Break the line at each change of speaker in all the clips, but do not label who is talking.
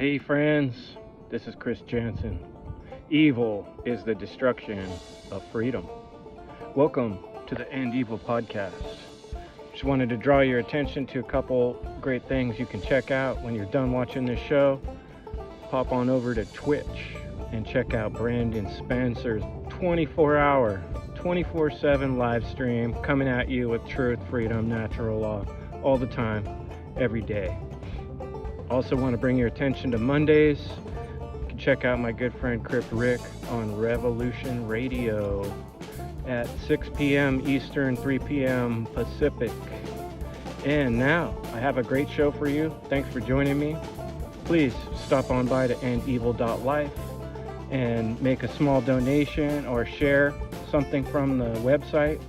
Hey friends, this is Chris Jansen. Evil is the destruction of freedom. Welcome to the End Evil podcast. Just wanted to draw your attention to a couple great things you can check out when you're done watching this show. Pop on over to Twitch and check out Brandon Spencer's 24-hour, 24/7 live stream coming at you with truth, freedom, natural law, all the time, every day. Also want to bring your attention to Mondays. You can check out my good friend Crypt Rick on Revolution Radio at 6 p.m. Eastern, 3 p.m. Pacific. And now, I have a great show for you. Thanks for joining me. Please stop on by to endevil.life and make a small donation or share something from the website.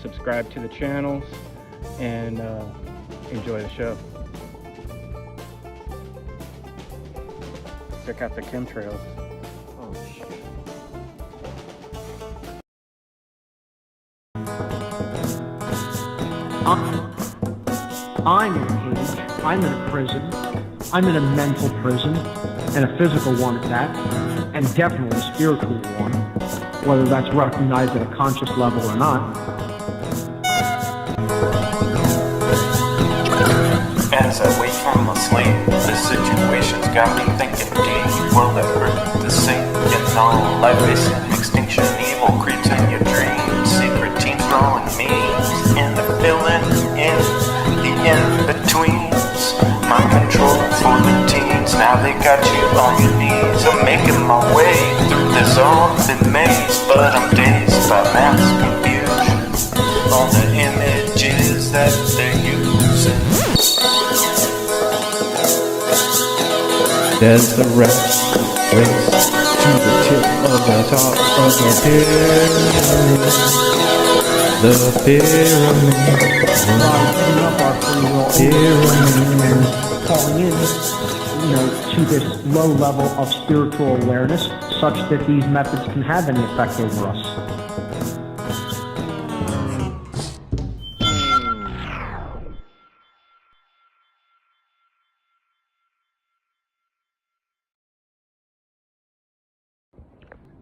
Subscribe to the channels and enjoy the show. Check out the chemtrails. Oh shit.
I'm in a cage. I'm in a prison. I'm in a mental prison, and a physical one at that, and definitely a spiritual one, whether that's recognized at a conscious level or not.
As I wait for my sleep, the situation's got me thinking deep. Will it hurt the same? You know, life is an extinction. Evil creeps in your dreams. Secret teams throwing memes. In the filling in the in-betweens. Mind control for the teens. Now they got you on your knees. I'm making my way through this open maze, but I'm dazed by mass confusion. All the images that they're using.
There's the race to the tip of the top of the pyramid. The pyramid.
Falling in, to this low level of spiritual awareness, such that these methods can have any effect over us.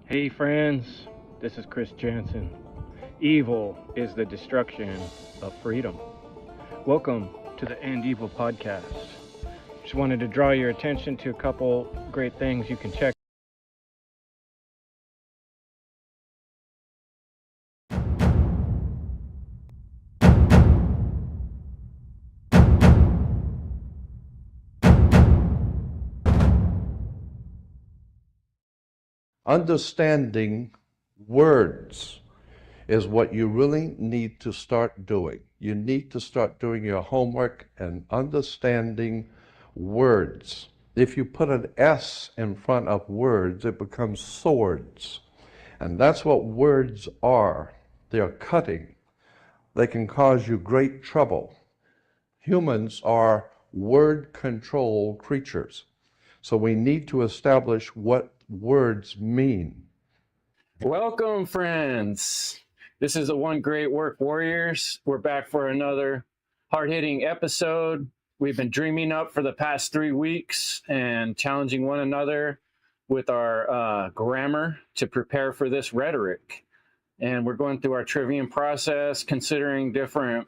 Hey friends, this is Chris Jansen. Evil is the destruction of freedom. Welcome to the End Evil podcast. Just wanted to draw your attention to a couple great things you can check.
Understanding words is what you really need to start doing. You need to start doing your homework and understanding words. If you put an S in front of words, it becomes swords. And that's what words are. They are cutting. They can cause you great trouble. Humans are word control creatures. So we need to establish what words mean.
Welcome, friends. This is the One Great Work Warriors. We're back for another hard-hitting episode. We've been dreaming up for the past 3 weeks and challenging one another with our grammar to prepare for this rhetoric. And we're going through our trivium process, considering different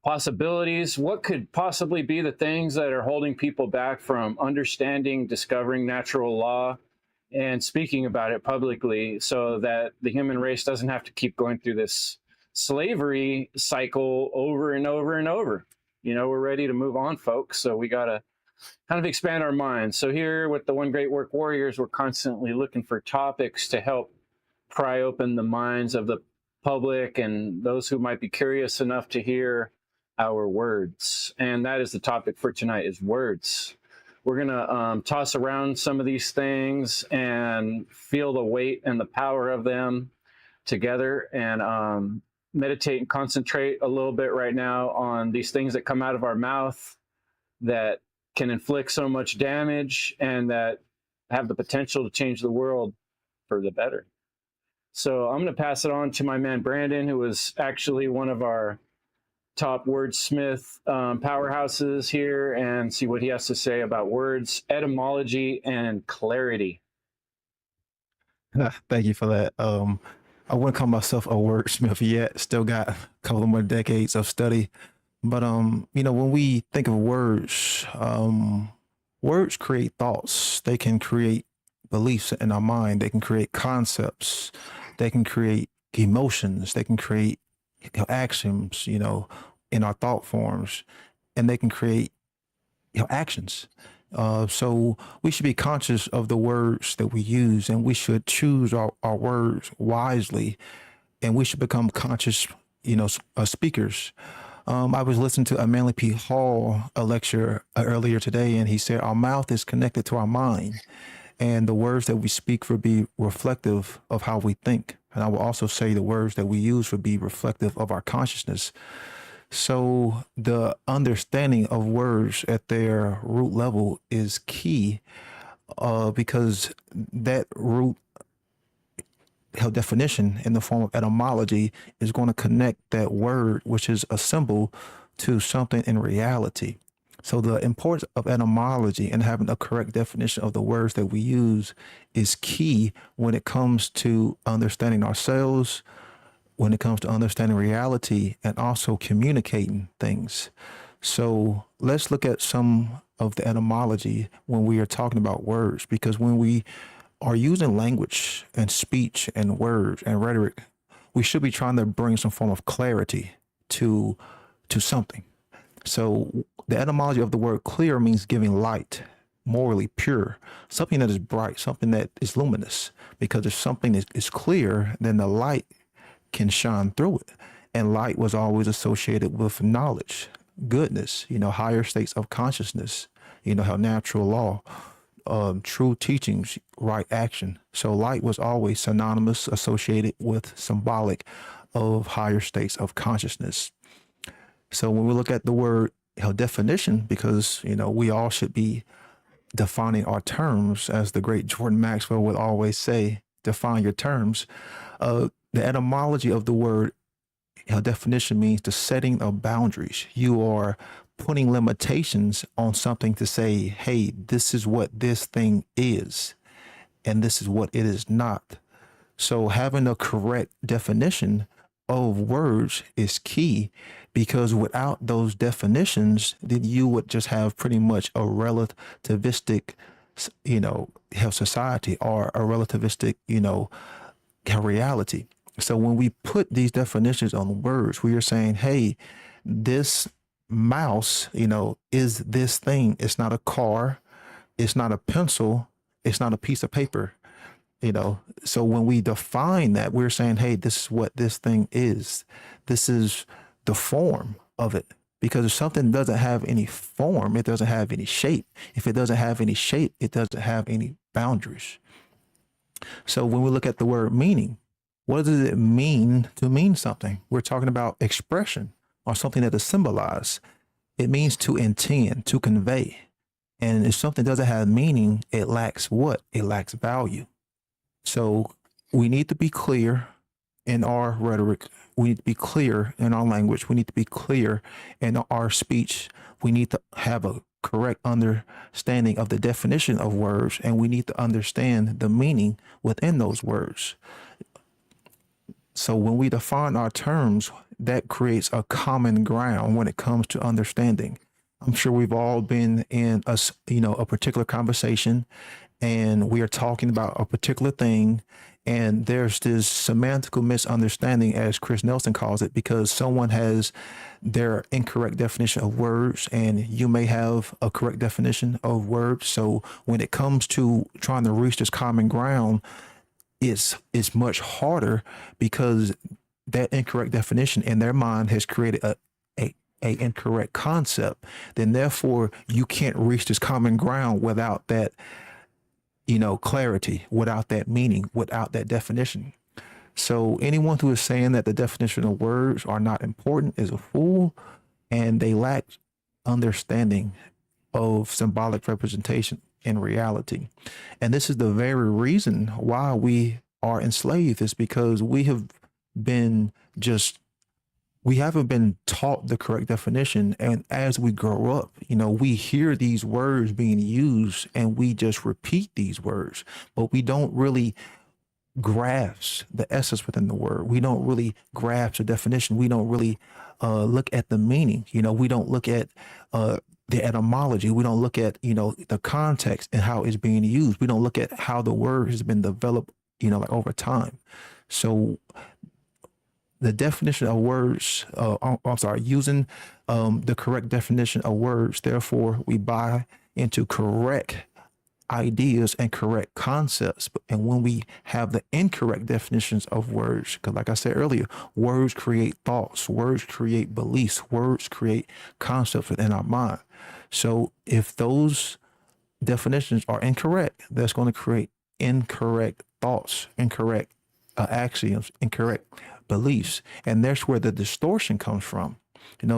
possibilities. What could possibly be the things that are holding people back from understanding, discovering natural law, and speaking about it publicly, so that the human race doesn't have to keep going through this slavery cycle over and over and over. We're ready to move on, folks. So we got to kind of expand our minds. So here with the One Great Work Warriors, we're constantly looking for topics to help pry open the minds of the public and those who might be curious enough to hear our words. And that is the topic for tonight, is words. We're going to toss around some of these things and feel the weight and the power of them together, and meditate and concentrate a little bit right now on these things that come out of our mouth that can inflict so much damage and that have the potential to change the world for the better. So I'm going to pass it on to my man Brandon, who was actually one of our top wordsmith powerhouses here and see what he has to say about words, etymology, and clarity.
Thank you for that. I wouldn't call myself a wordsmith yet. Still got a couple of more decades of study. But when we think of words, words create thoughts. They can create beliefs in our mind. They can create concepts. They can create emotions. They can create actions, in our thought forms, and they can create, actions. So we should be conscious of the words that we use, and we should choose our words wisely, and we should become conscious, speakers. I was listening to a Manly P. Hall a lecture earlier today, and he said our mouth is connected to our mind, and the words that we speak will be reflective of how we think. And I will also say the words that we use will be reflective of our consciousness. So the understanding of words at their root level is key, because that root definition in the form of etymology is going to connect that word, which is a symbol, to something in reality. So the importance of etymology and having a correct definition of the words that we use is key when it comes to understanding ourselves, when it comes to understanding reality, and also communicating things. So let's look at some of the etymology when we are talking about words, because when we are using language and speech and words and rhetoric, we should be trying to bring some form of clarity to something. So the etymology of the word clear means giving light, morally pure, something that is bright, something that is luminous, because if something is clear, then the light can shine through it. And light was always associated with knowledge, goodness, higher states of consciousness, how natural law, true teachings, right action. So light was always synonymous, associated with symbolic of higher states of consciousness. So when we look at the word definition, because, we all should be defining our terms, as the great Jordan Maxwell would always say, define your terms. The etymology of the word definition means the setting of boundaries. You are putting limitations on something to say, hey, this is what this thing is, and this is what it is not. So having a correct definition of words is key, because without those definitions, then you would just have pretty much a relativistic, health society, or a relativistic, reality. So when we put these definitions on words, we are saying, hey, this mouse, is this thing. It's not a car. It's not a pencil. It's not a piece of paper. So when we define that, we're saying, hey, this is what this thing is. This is the form of it. Because if something doesn't have any form, it doesn't have any shape. If it doesn't have any shape, it doesn't have any boundaries. So when we look at the word meaning, what does it mean to mean something? We're talking about expression, or something that is symbolized. It means to intend, to convey. And if something doesn't have meaning, it lacks what? It lacks value. So we need to be clear in our rhetoric. We need to be clear in our language. We need to be clear in our speech. We need to have a correct understanding of the definition of words, and we need to understand the meaning within those words. So when we define our terms, that creates a common ground when it comes to understanding. I'm sure we've all been in a particular conversation, and we are talking about a particular thing, and there's this semantical misunderstanding, as Chris Nelson calls it, because someone has their incorrect definition of words, and you may have a correct definition of words. So when it comes to trying to reach this common ground, it's much harder, because that incorrect definition in their mind has created a incorrect concept. Then therefore you can't reach this common ground without that, clarity, without that meaning, without that definition. So anyone who is saying that the definition of words are not important is a fool, and they lack understanding of symbolic representation in reality. And this is the very reason why we are enslaved, is because we have been just we haven't been taught the correct definition. And as we grow up, we hear these words being used and we just repeat these words, but we don't really grasp the essence within the word. We don't really grasp the definition. We don't really look at the meaning. We don't look at the etymology. We don't look at, the context and how it's being used. We don't look at how the word has been developed, like over time. So the definition of words, using the correct definition of words. Therefore, we buy into correct ideas and correct concepts. And when we have the incorrect definitions of words, because like I said earlier, words create thoughts, words create beliefs, words create concepts within our mind. So if those definitions are incorrect, that's going to create incorrect thoughts, incorrect axioms, incorrect beliefs. And that's where the distortion comes from.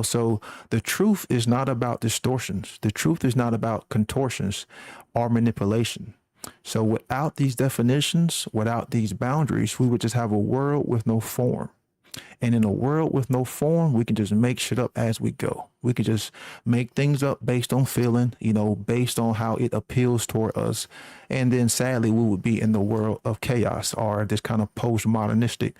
So the truth is not about distortions. The truth is not about contortions or manipulation. So without these definitions, without these boundaries, we would just have a world with no form. And in a world with no form, we can just make shit up as we go. We could just make things up based on feeling, based on how it appeals toward us. And then sadly, we would be in the world of chaos, or this kind of postmodernistic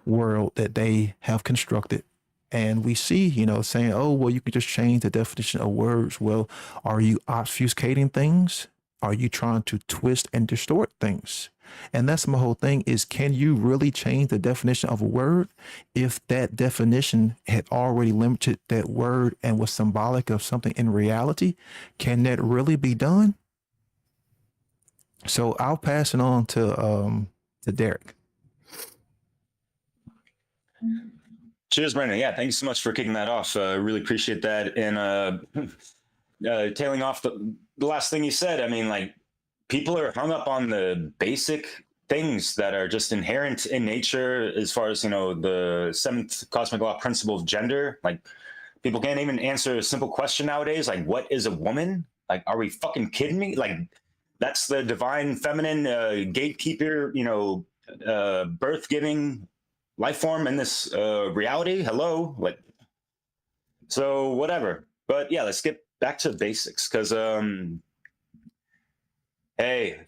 world that they have constructed. And we see, saying, oh, well, you can just change the definition of words. Well, are you obfuscating things? Are you trying to twist and distort things? And that's my whole thing is, can you really change the definition of a word if that definition had already limited that word and was symbolic of something in reality? Can that really be done? So I'll pass it on to Derek.
Cheers, Brandon. Yeah, thank you so much for kicking that off. Really appreciate that. And tailing off the last thing you said, I mean, like, people are hung up on the basic things that are just inherent in nature, as far as, the seventh cosmic law principle of gender. Like, people can't even answer a simple question nowadays. Like, what is a woman? Like, are we fucking kidding me? Like, that's the divine feminine gatekeeper, birth giving life form in this reality. Hello. Like, so whatever. But yeah, let's get back to basics. Cause hey,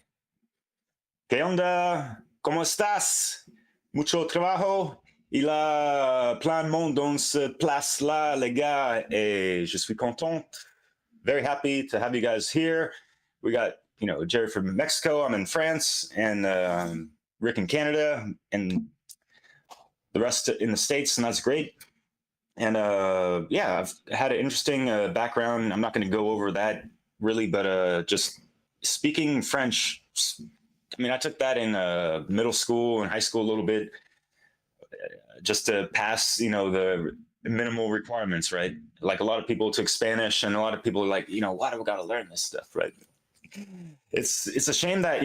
¿qué onda? ¿Cómo estás? Mucho trabajo. Y la plein monde dans ce place là, les gars. Et je suis content. Very happy to have you guys here. We got, Jerry from Mexico. I'm in France, and Rick in Canada, and the rest in the States, and that's great. And yeah, I've had an interesting background. I'm not going to go over that really, but just speaking French. I mean, I took that in middle school and high school a little bit, just to pass, the minimal requirements, right? Like, a lot of people took Spanish, and a lot of people are like, why do we got to learn this stuff, right? It's a shame that,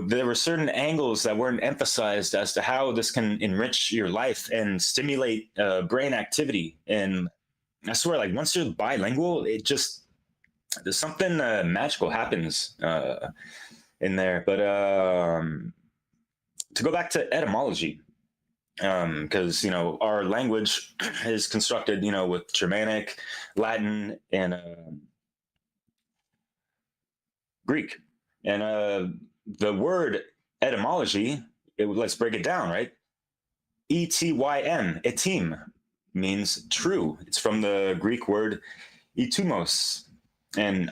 there were certain angles that weren't emphasized as to how this can enrich your life and stimulate brain activity. And I swear, like, once you're bilingual, there's something magical happens in there. But to go back to etymology, because, our language is constructed, with Germanic, Latin, and Greek. And the word etymology, let's break it down, right? E-T-Y-M, etym, means true. It's from the Greek word etymos. And,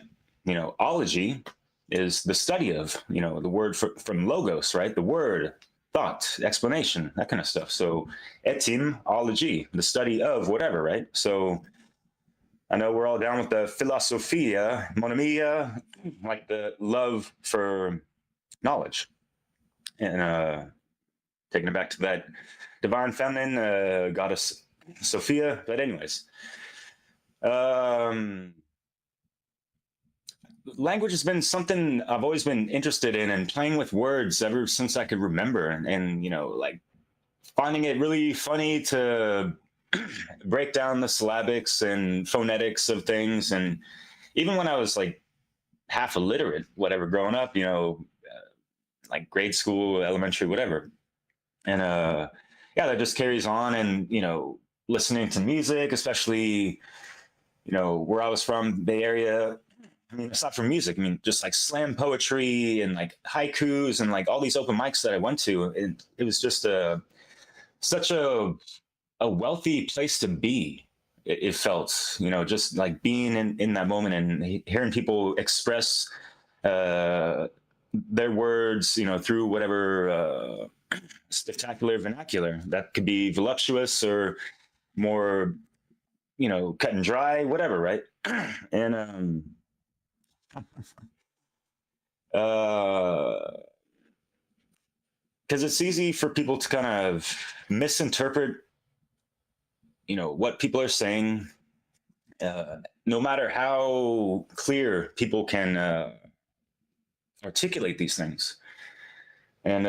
ology is the study of, the word from logos, right? The word, thought, explanation, that kind of stuff. So etymology, the study of whatever, right? So I know we're all down with the philosophia, monomia, like the love for knowledge. And taking it back to that divine feminine goddess Sophia. But anyways, language has been something I've always been interested in, and playing with words ever since I could remember. And like, finding it really funny to break down the syllabics and phonetics of things. And even when I was like half illiterate, whatever, growing up, like grade school, elementary, whatever. And yeah, that just carries on. And listening to music, especially, where I was from, Bay Area. I mean, aside from music, I mean, just like slam poetry and like haikus and like all these open mics that I went to. It was just such a wealthy place to be. It felt, just like being in that moment and hearing people express their words, through whatever spectacular vernacular that could be voluptuous or more, cut and dry, whatever, right? And because it's easy for people to kind of misinterpret, what people are saying, no matter how clear people can articulate these things. And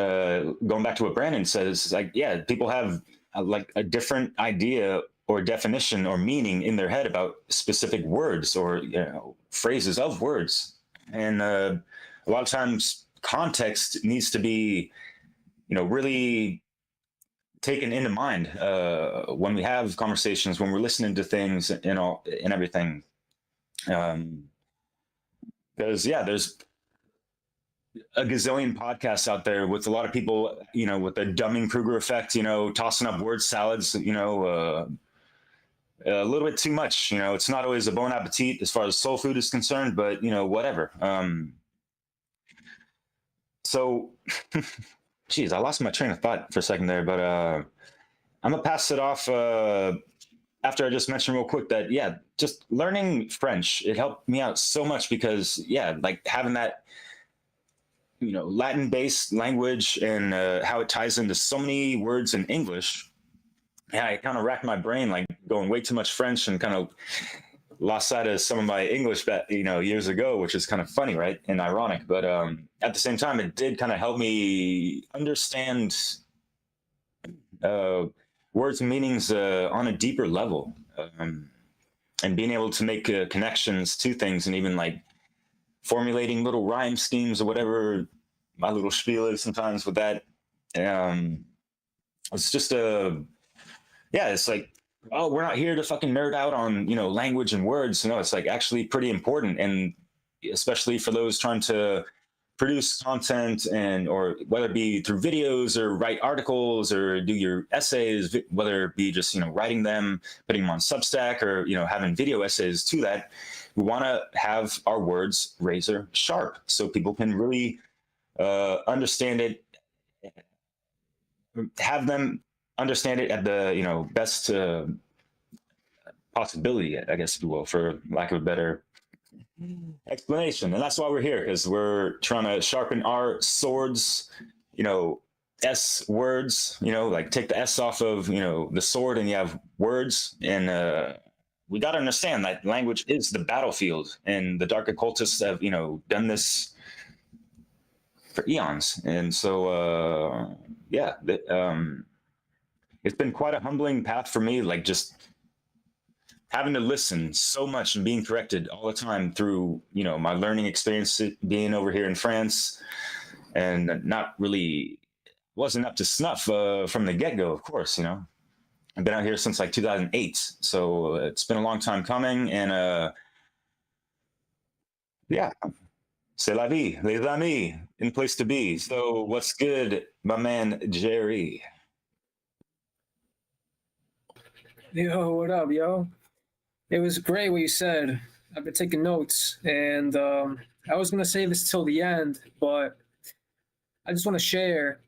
going back to what Brandon says, like, yeah, people have like a different idea or definition or meaning in their head about specific words or phrases of words, and a lot of times context needs to be really taken into mind when we have conversations, when we're listening to things and all and everything. Because there's a gazillion podcasts out there with a lot of people, with the Dunning-Kruger effect, tossing up word salads, a little bit too much. It's not always a bon appetit as far as soul food is concerned, but whatever. So, geez, I lost my train of thought for a second there, but I'm gonna pass it off after I just mentioned real quick that just learning French, it helped me out so much because like having that Latin-based language and how it ties into so many words in English. I kind of racked my brain, like going way too much French and kind of lost sight of some of my English that, years ago, which is kind of funny, right? And ironic. But at the same time, it did kind of help me understand words and meanings on a deeper level, and being able to make connections to things and even like formulating little rhyme schemes or whatever my little spiel is sometimes with that. It's just it's like, oh, we're not here to fucking nerd out on, language and words. It's like actually pretty important. And especially for those trying to produce content or whether it be through videos or write articles or do your essays, whether it be just, writing them, putting them on Substack or, having video essays to that. We want to have our words razor sharp so people can really understand it, have them understand it at the, best possibility, I guess, if you will, for lack of a better explanation. And that's why we're here, because we're trying to sharpen our swords, S words, like take the S off of, the sword and you have words. And we got to understand that language is the battlefield, and the dark occultists have, done this for eons. And so, it's been quite a humbling path for me, like just having to listen so much and being corrected all the time through, my learning experience being over here in France, and not really wasn't up to snuff from the get-go, of course. I've been out here since like 2008, so it's been a long time coming. And c'est la vie, les amis, in place to be. So what's good, my man Jerry?
Yo, what up, yo? It was great what you said. I've been taking notes, and I was going to say this till the end, but I just want to share.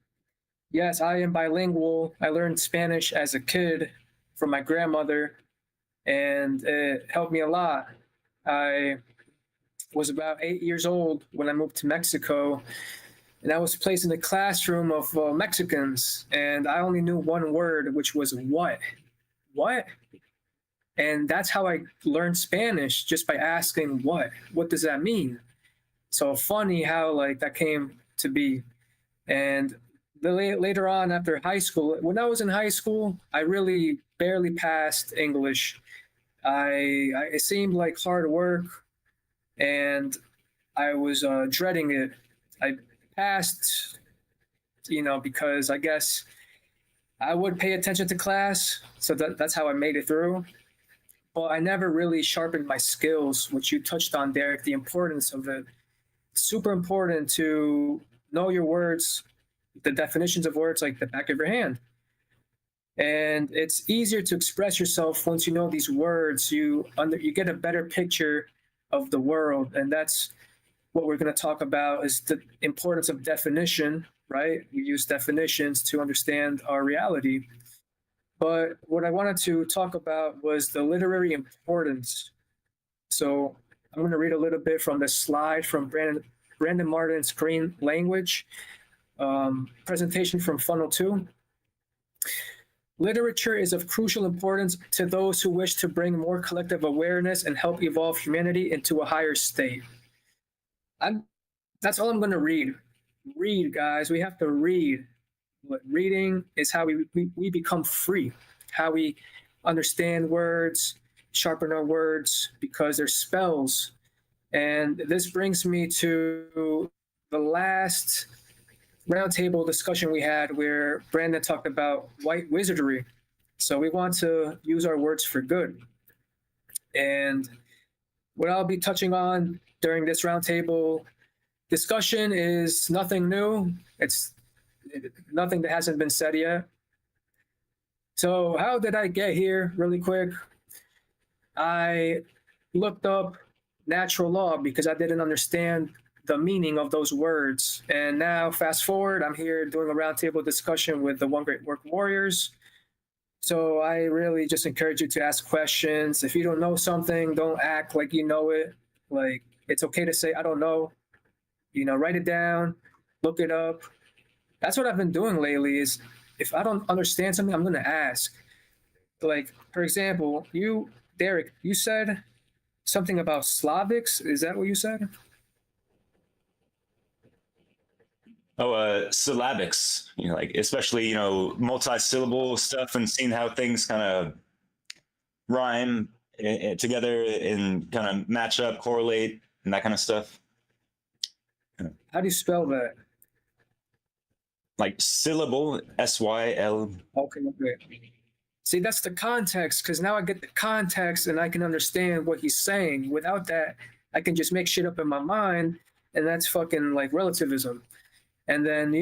Yes, I am bilingual. I learned Spanish as a kid from my grandmother, and it helped me a lot. I was about 8 years old when I moved to Mexico, and I was placed in a classroom of Mexicans, and I only knew one word, which was what? What? And that's how I learned Spanish, just by asking what? What does that mean? So funny how like that came to be. And later on after high school, when I was in high school, I really barely passed English. It seemed like hard work, and I was dreading it. I passed, because I guess I would pay attention to class, so that's how I made it through. But I never really sharpened my skills, which you touched on, Derek, the importance of it. It's super important to know your words, the definitions of words like the back of your hand. And it's easier to express yourself once you know these words. You get a better picture of the world, and that's what we're going to talk about is the importance of definition, right? We use definitions to understand our reality. But what I wanted to talk about was the literary importance. So I'm going to read a little bit from the slide from Brandon Martin's Green Language presentation from Funnel 2. Literature is of crucial importance to those who wish to bring more collective awareness and help evolve humanity into a higher state. That's all I'm going to read. Read, guys. We have to read. Reading is how we become free, how we understand words, sharpen our words, because they're spells. And this brings me to the last roundtable discussion we had where Brandon talked about white wizardry. So we want to use our words for good. And what I'll be touching on during this roundtable discussion is nothing new. It's nothing that hasn't been said yet. So how did I get here really quick? I looked up natural law because I didn't understand the meaning of those words. And now fast forward, I'm here doing a roundtable discussion with the One Great Work Warriors. So I really just encourage you to ask questions. If you don't know something, don't act like you know it. Like, it's okay to say, I don't know. Write it down, look it up. That's what I've been doing lately is if I don't understand something, I'm going to ask. Like, for example, Derek, you said something about Slavics. Is that what you said?
Syllabics, especially, multi-syllable stuff and seeing how things kind of rhyme together and kind of match up, correlate, and that kind of stuff.
How do you spell that?
Like syllable, S-Y-L.
Okay. See, that's the context, because now I get the context and I can understand what he's saying. Without that, I can just make shit up in my mind, and that's fucking like relativism. And then,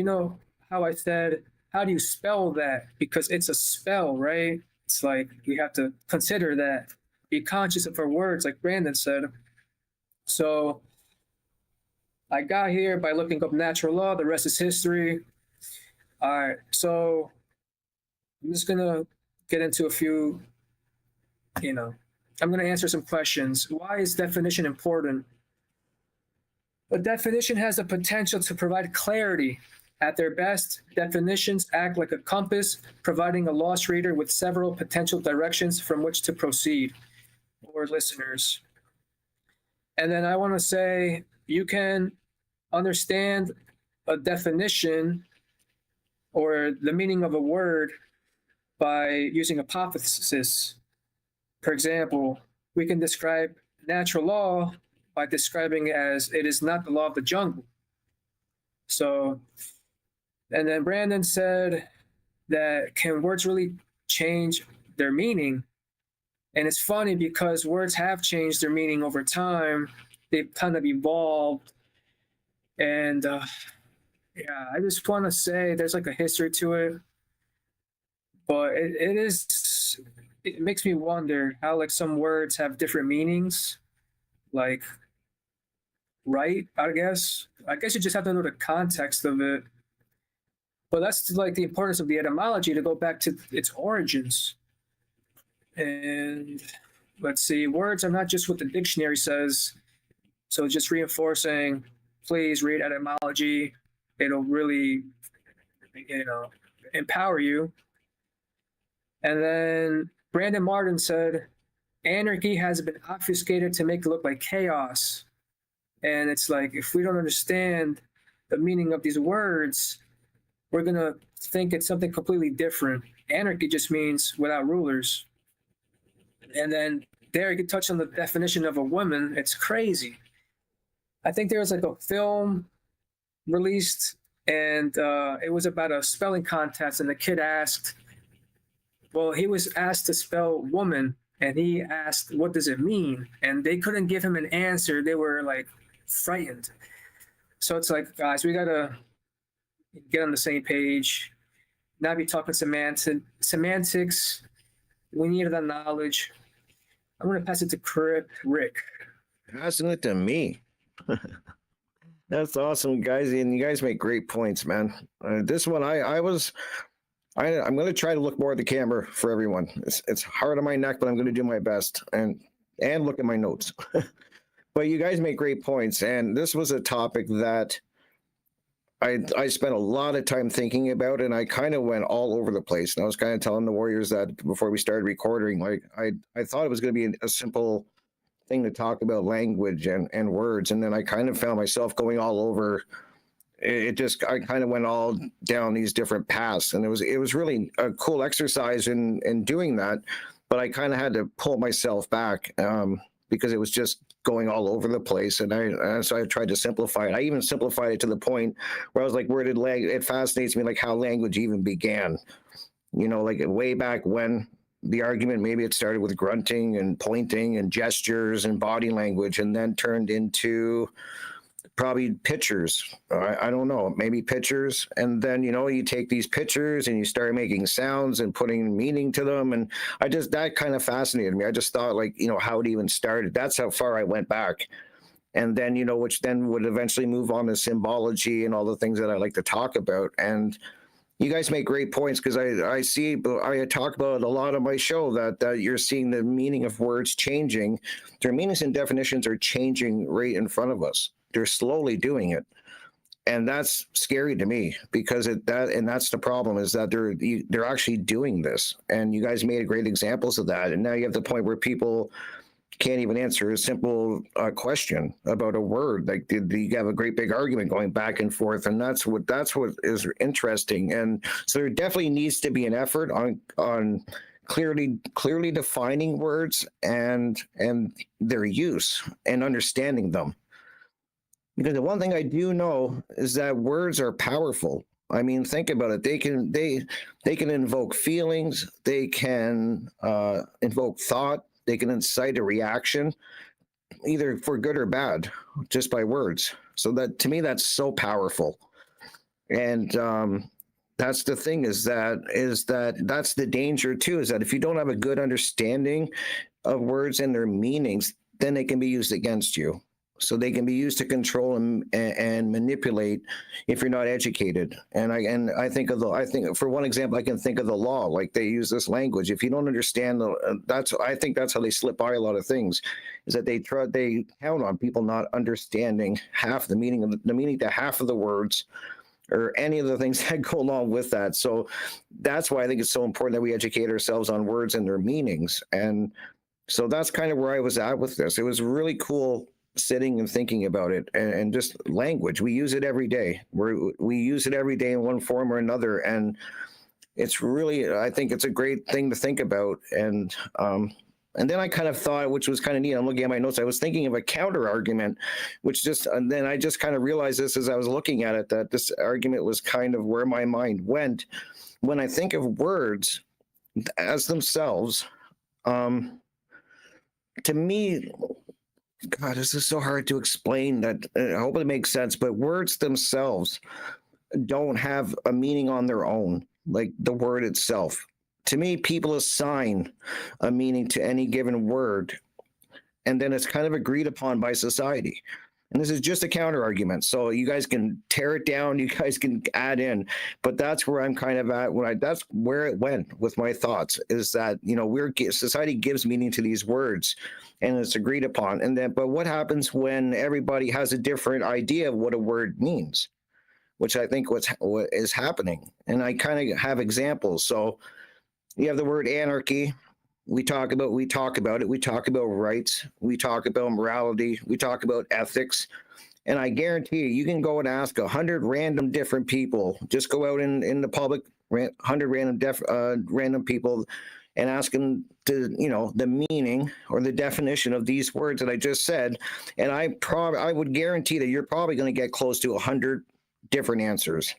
how I said, how do you spell that? Because it's a spell, right? It's like we have to consider that, be conscious of our words, like Brandon said. So I got here by looking up natural law. The rest is history. All right, so I'm just going to get into a few, I'm going to answer some questions. Why is definition important? A definition has the potential to provide clarity. At their best, definitions act like a compass, providing a lost reader with several potential directions from which to proceed, or listeners. And then I want to say you can understand a definition or the meaning of a word by using hypothesis. For example, we can describe natural law by describing it as it is not the law of the jungle. So, and then Brandon said that can words really change their meaning? And it's funny because words have changed their meaning over time. They've kind of evolved. And I just want to say there's like a history to it. But it makes me wonder how like some words have different meanings. Like, right, I guess you just have to know the context of it. But that's like the importance of the etymology, to go back to its origins. And let's see, words are not just what the dictionary says. So just reinforcing, please read etymology. It'll really, empower you. And then Brandon Martin said, anarchy has been obfuscated to make it look like chaos. And it's like, if we don't understand the meaning of these words, we're going to think it's something completely different. Anarchy just means without rulers. And then Derek touched on the definition of a woman. It's crazy. I think there was like a film released, and it was about a spelling contest, and the kid asked, Well, he was asked to spell woman, and he asked, "What does it mean?" And they couldn't give him an answer. They were like frightened. So it's like, guys, we gotta get on the same page. Not be talking semantics. We need that knowledge. I'm gonna pass it to Rick.
Passing it to me. That's awesome, guys, and you guys make great points, man. This one, I'm going to try to look more at the camera for everyone. It's hard on my neck, but I'm going to do my best and look at my notes. But you guys make great points, and this was a topic that I spent a lot of time thinking about, and I kind of went all over the place. And I was kind of telling the Warriors that before we started recording, like I thought it was going to be a simple thing to talk about language and words, and then I kind of found myself going all over. I kind of went all down these different paths, and it was really a cool exercise in doing that, but I kind of had to pull myself back because it was just going all over the place, and so I tried to simplify it. I even simplified it to the point where I was like, it fascinates me, like how language even began, like way back when. The argument, maybe it started with grunting and pointing and gestures and body language, and then turned into probably pictures. I don't know, maybe pictures. And then, you take these pictures and you start making sounds and putting meaning to them. And that kind of fascinated me. I just thought, like, how it even started. That's how far I went back. And then, which then would eventually move on to symbology and all the things that I like to talk about. And you guys make great points, because I talk about a lot on my show that you're seeing the meaning of words changing. Their meanings and definitions are changing right in front of us. They're slowly doing it. And that's scary to me, because that's the problem, is that they're actually doing this. And you guys made great examples of that. And now you have the point where people can't even answer a simple question about a word. Like, you have a great big argument going back and forth, and that's what is interesting. And so there definitely needs to be an effort on clearly defining words and their use and understanding them. Because the one thing I do know is that words are powerful. I mean, think about it. They can invoke feelings. They can invoke thought. They can incite a reaction, either for good or bad, just by words. So that, to me, that's so powerful. And that's the thing, is that that's the danger too, is that if you don't have a good understanding of words and their meanings, then they can be used against you. So they can be used to control and manipulate if you're not educated. And I think for one example, I can think of the law. Like, they use this language. If you don't understand, I think that's how they slip by a lot of things, is that they count on people not understanding half the meaning to half of the words, or any of the things that go along with that. So that's why I think it's so important that we educate ourselves on words and their meanings. And so that's kind of where I was at with this. It was really cool sitting and thinking about it, and just language. We use it every day. We use it every day in one form or another. And it's really, I think it's a great thing to think about. And then I kind of thought, which was kind of neat, I'm looking at my notes, I was thinking of a counter argument, and then I just kind of realized this as I was looking at it, that this argument was kind of where my mind went. When I think of words as themselves, to me, God, this is so hard to explain. That I hope it makes sense, but words themselves don't have a meaning on their own, like the word itself. To me, people assign a meaning to any given word, and then it's kind of agreed upon by society. And this is just a counter argument, so you guys can tear it down, you guys can add in, but that's where I'm kind of at. That's where it went with my thoughts, is that society gives meaning to these words, and it's agreed upon. But what happens when everybody has a different idea of what a word means? Which I think what is happening, and I kind of have examples. So you have the word anarchy. We talk about it. We talk about rights. We talk about morality. We talk about ethics. And I guarantee you can go and ask 100 random different people. Just go out in the public, 100 random people, and ask them the meaning or the definition of these words that I just said. And I would guarantee that you're probably going to get close to 100 different answers.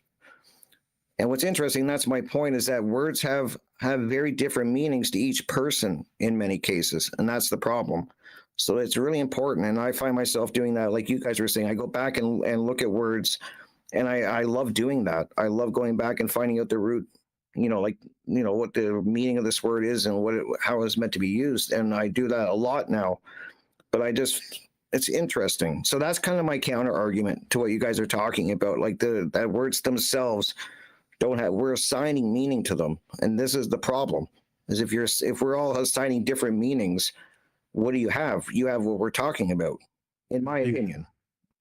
And what's interesting, that's my point, is that words have have very different meanings to each person in many cases, and that's the problem. So it's really important, and I find myself doing that, like you guys were saying. I go back and look at words, and I love doing that. I love going back and finding out the root, what the meaning of this word is and how it's meant to be used, and I do that a lot now. But it's interesting. So that's kind of my counter argument to what you guys are talking about. Like that words themselves we're assigning meaning to them, and this is the problem. Is if we're all assigning different meanings, what do you have? You have what we're talking about, in my opinion.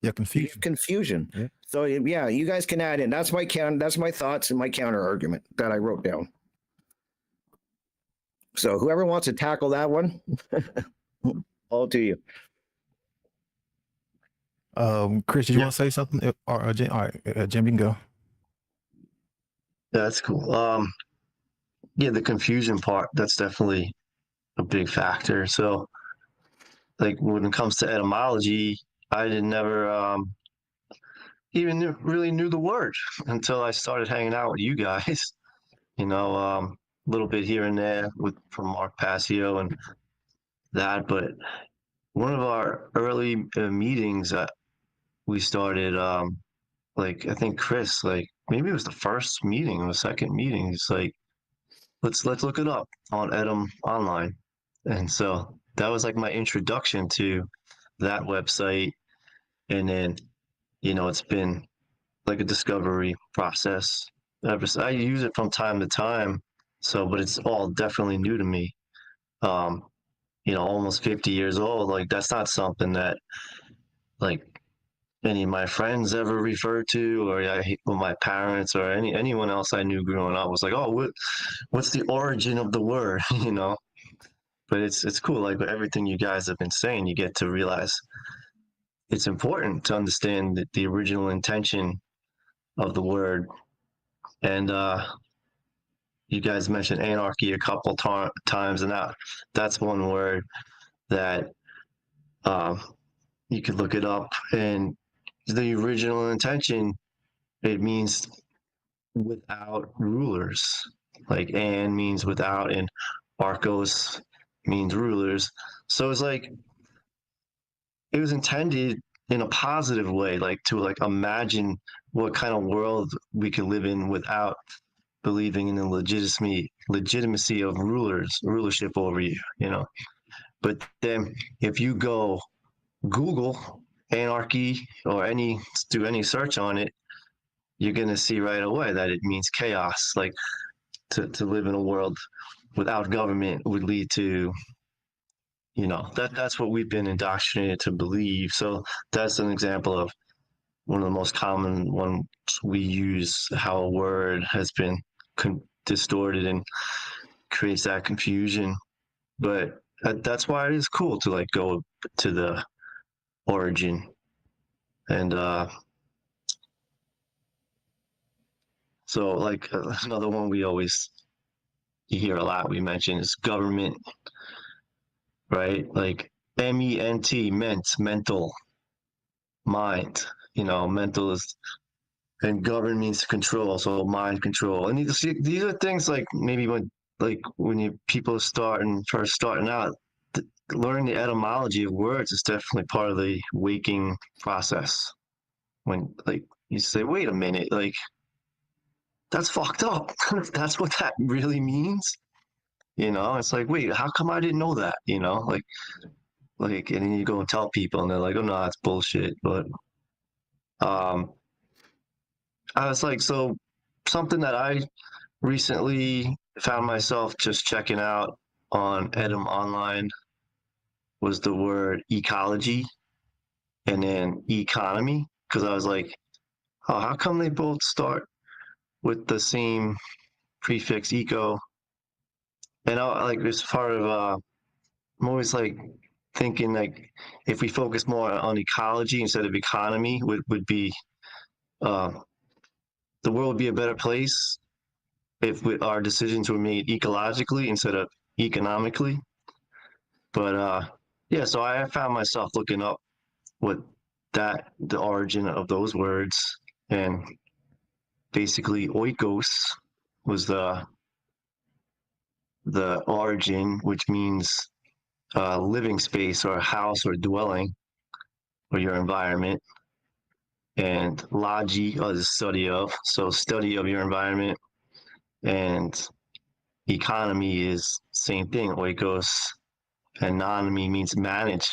Yeah, confusion.
Confusion.
Yeah.
So yeah, you guys can add in. That's my thoughts and my counter argument that I wrote down. So whoever wants to tackle that one, all to you.
Chris, you want to say something? Or Jim, all right, Jim, you can go.
That's cool. Yeah, the confusion part, that's definitely a big factor. So, like when it comes to etymology, I never even really knew the word until I started hanging out with you guys. A little bit here and there from Mark Passio and that. But one of our early meetings that we started, I think Chris, maybe it was the first meeting or the second meeting. It's like, let's look it up on Edom Online. And so that was like my introduction to that website. And then, it's been like a discovery process. I use it from time to time. But it's all definitely new to me. Almost 50 years old. Like, that's not something that any of my friends ever referred to, or my parents or anyone else I knew growing up was like, oh, what's the origin of the word? But it's cool. Like everything you guys have been saying, you get to realize it's important to understand the original intention of the word. And you guys mentioned anarchy a couple times, and that's one word that you could look it up. And the original intention, it means without rulers. Like an means without, and archos means rulers. So it's like it was intended in a positive way, like to imagine what kind of world we could live in without believing in the legitimacy of rulership over you, But then if you go Google anarchy or do any search on it, you're going to see right away that it means chaos. Like to live in a world without government would lead to, that's what we've been indoctrinated to believe. So that's an example of one of the most common ones we use, how a word has been distorted and creates that confusion. But that's why it is cool to go to the origin. And so another one you hear a lot, we mention, is government, right? Like ment, mental, mind, mental is, and govern means to control, so mind control. And these are things maybe when people first starting out, learning the etymology of words is definitely part of the waking process. When you say, wait a minute, that's fucked up. That's what that really means. It's like, wait, how come I didn't know that? And then you go and tell people and they're like, oh no, that's bullshit. But I was so something that I recently found myself just checking out on Edom Online was the word ecology and then economy, because I was like, oh, how come they both start with the same prefix eco? And as part of I'm always thinking if we focus more on ecology instead of economy, would be the world would be a better place if our decisions were made ecologically instead of economically. But yeah, so I found myself looking up the origin of those words, and basically oikos was the origin, which means living space or house or dwelling or your environment. And logi, or the study of, so study of your environment. And economy is same thing, oikos. Anomy means manage.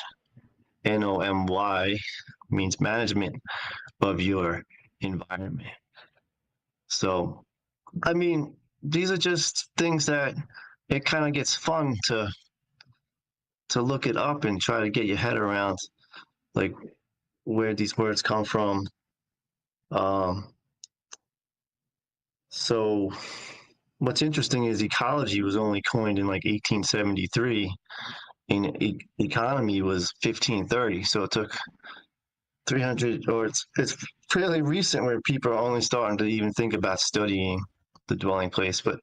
Nomy means management of your environment. So, I mean, these are just things that it kind of gets fun to look it up and try to get your head around, like where these words come from. So what's interesting is ecology was only coined in like 1873, and economy was 1530. So it took 300, or it's fairly recent where people are only starting to even think about studying the dwelling place, but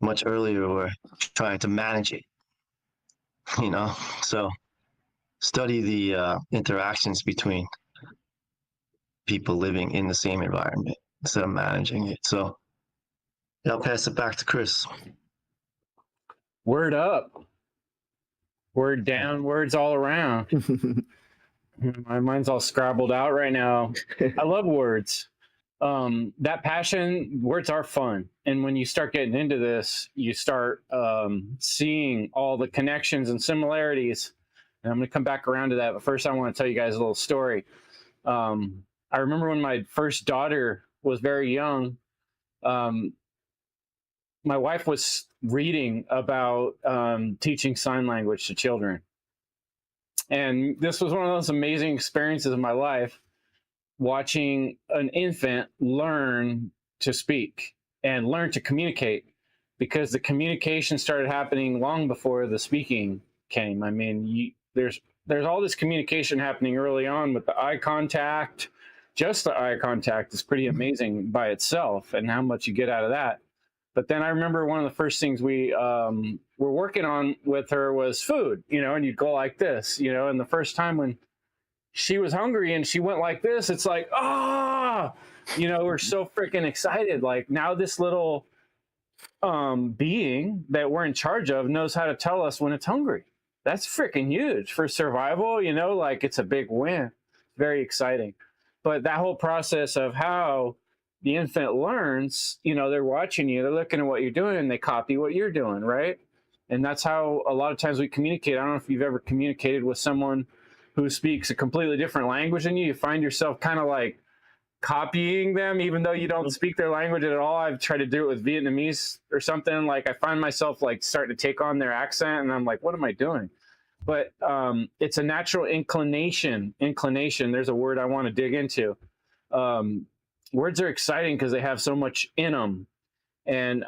much earlier we're trying to manage it, you know? So study the interactions between people living in the same environment instead of managing it. So I'll pass it back to Chris.
Word up, word down, words all around. My mind's all scrabbled out right now. I love words. That passion, words are fun. And when you start getting into this, you start seeing all the connections and similarities. And I'm going to come back around to that. But first, I want to tell you guys a little story. I remember when my first daughter was very young, my wife was reading about teaching sign language to children. And this was one of those amazing experiences of my life, watching an infant learn to speak and learn to communicate, because the communication started happening long before the speaking came. I mean, there's all this communication happening early on with the eye contact. Just the eye contact is pretty amazing by itself, and how much you get out of that. But then I remember one of the first things we were working on with her was food, and you'd go like this, and the first time when she was hungry and she went like this, it's like, we're so freaking excited. Like, now this little being that we're in charge of knows how to tell us when it's hungry. That's freaking huge for survival, like, it's a big win. Very exciting. But that whole process of how the infant learns, they're watching you, they're looking at what you're doing, and they copy what you're doing, right? And that's how a lot of times we communicate. I don't know if you've ever communicated with someone who speaks a completely different language than you. You find yourself kind of like copying them, even though you don't speak their language at all. I've tried to do it with Vietnamese or something. Like, I find myself like starting to take on their accent, and I'm like, what am I doing? But it's a natural inclination. There's a word I want to dig into. Words are exciting because they have so much in them. And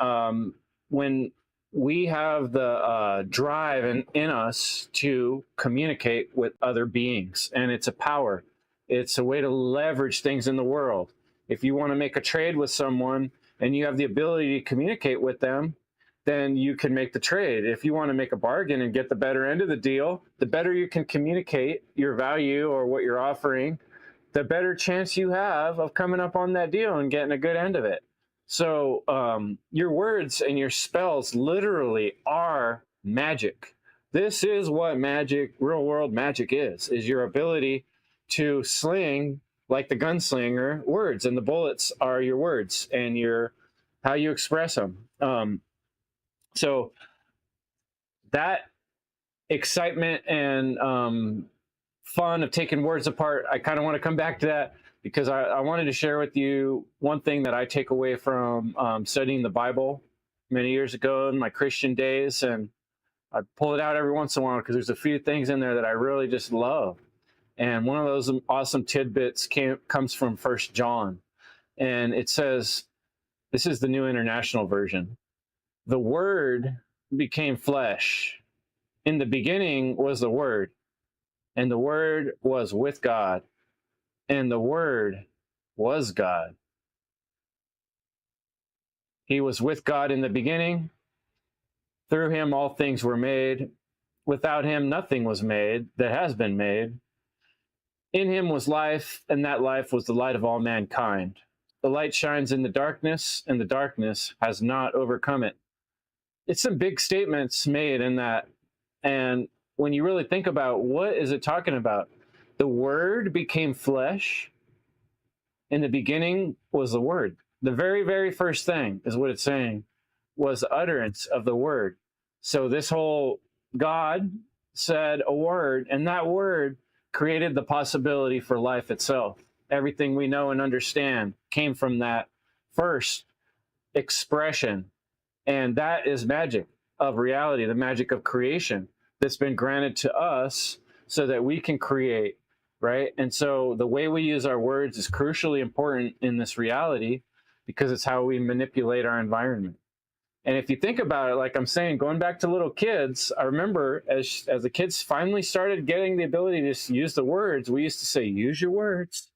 when we have the drive in us to communicate with other beings, and it's a power. It's a way to leverage things in the world. If you want to make a trade with someone and you have the ability to communicate with them, then you can make the trade. If you want to make a bargain and get the better end of the deal, the better you can communicate your value or what you're offering, the better chance you have of coming up on that deal and getting a good end of it. So your words and your spells literally are magic. This is what magic, real world magic is your ability to sling, like the gunslinger, words, and the bullets are your words and how you express them. So that excitement and fun of taking words apart, I kind of want to come back to that, because I wanted to share with you one thing that I take away from studying the Bible many years ago in my Christian days. And I pull it out every once in a while because there's a few things in there that I really just love. And one of those awesome tidbits comes from 1 John. And it says, this is the New International Version: the Word became flesh. In the beginning was the Word, and the Word was with God, and the Word was God. He was with God in the beginning. Through him all things were made. Without him nothing was made that has been made. In him was life, and that life was the light of all mankind. The light shines in the darkness, and the darkness has not overcome it. it's some big statements made in that. And when you really think about what is it talking about, the word became flesh. In the beginning was the word. The very, very first thing is what it's saying was the utterance of the word. So this whole God said a word, and that word created the possibility for life itself. Everything we know and understand came from that first expression. And that is magic of reality, the magic of creation that's been granted to us so that we can create, right? And so the way we use our words is crucially important in this reality because it's how we manipulate our environment. And if you think about it, like I'm saying, going back to little kids, I remember as the kids finally started getting the ability to use the words, we used to say, use your words.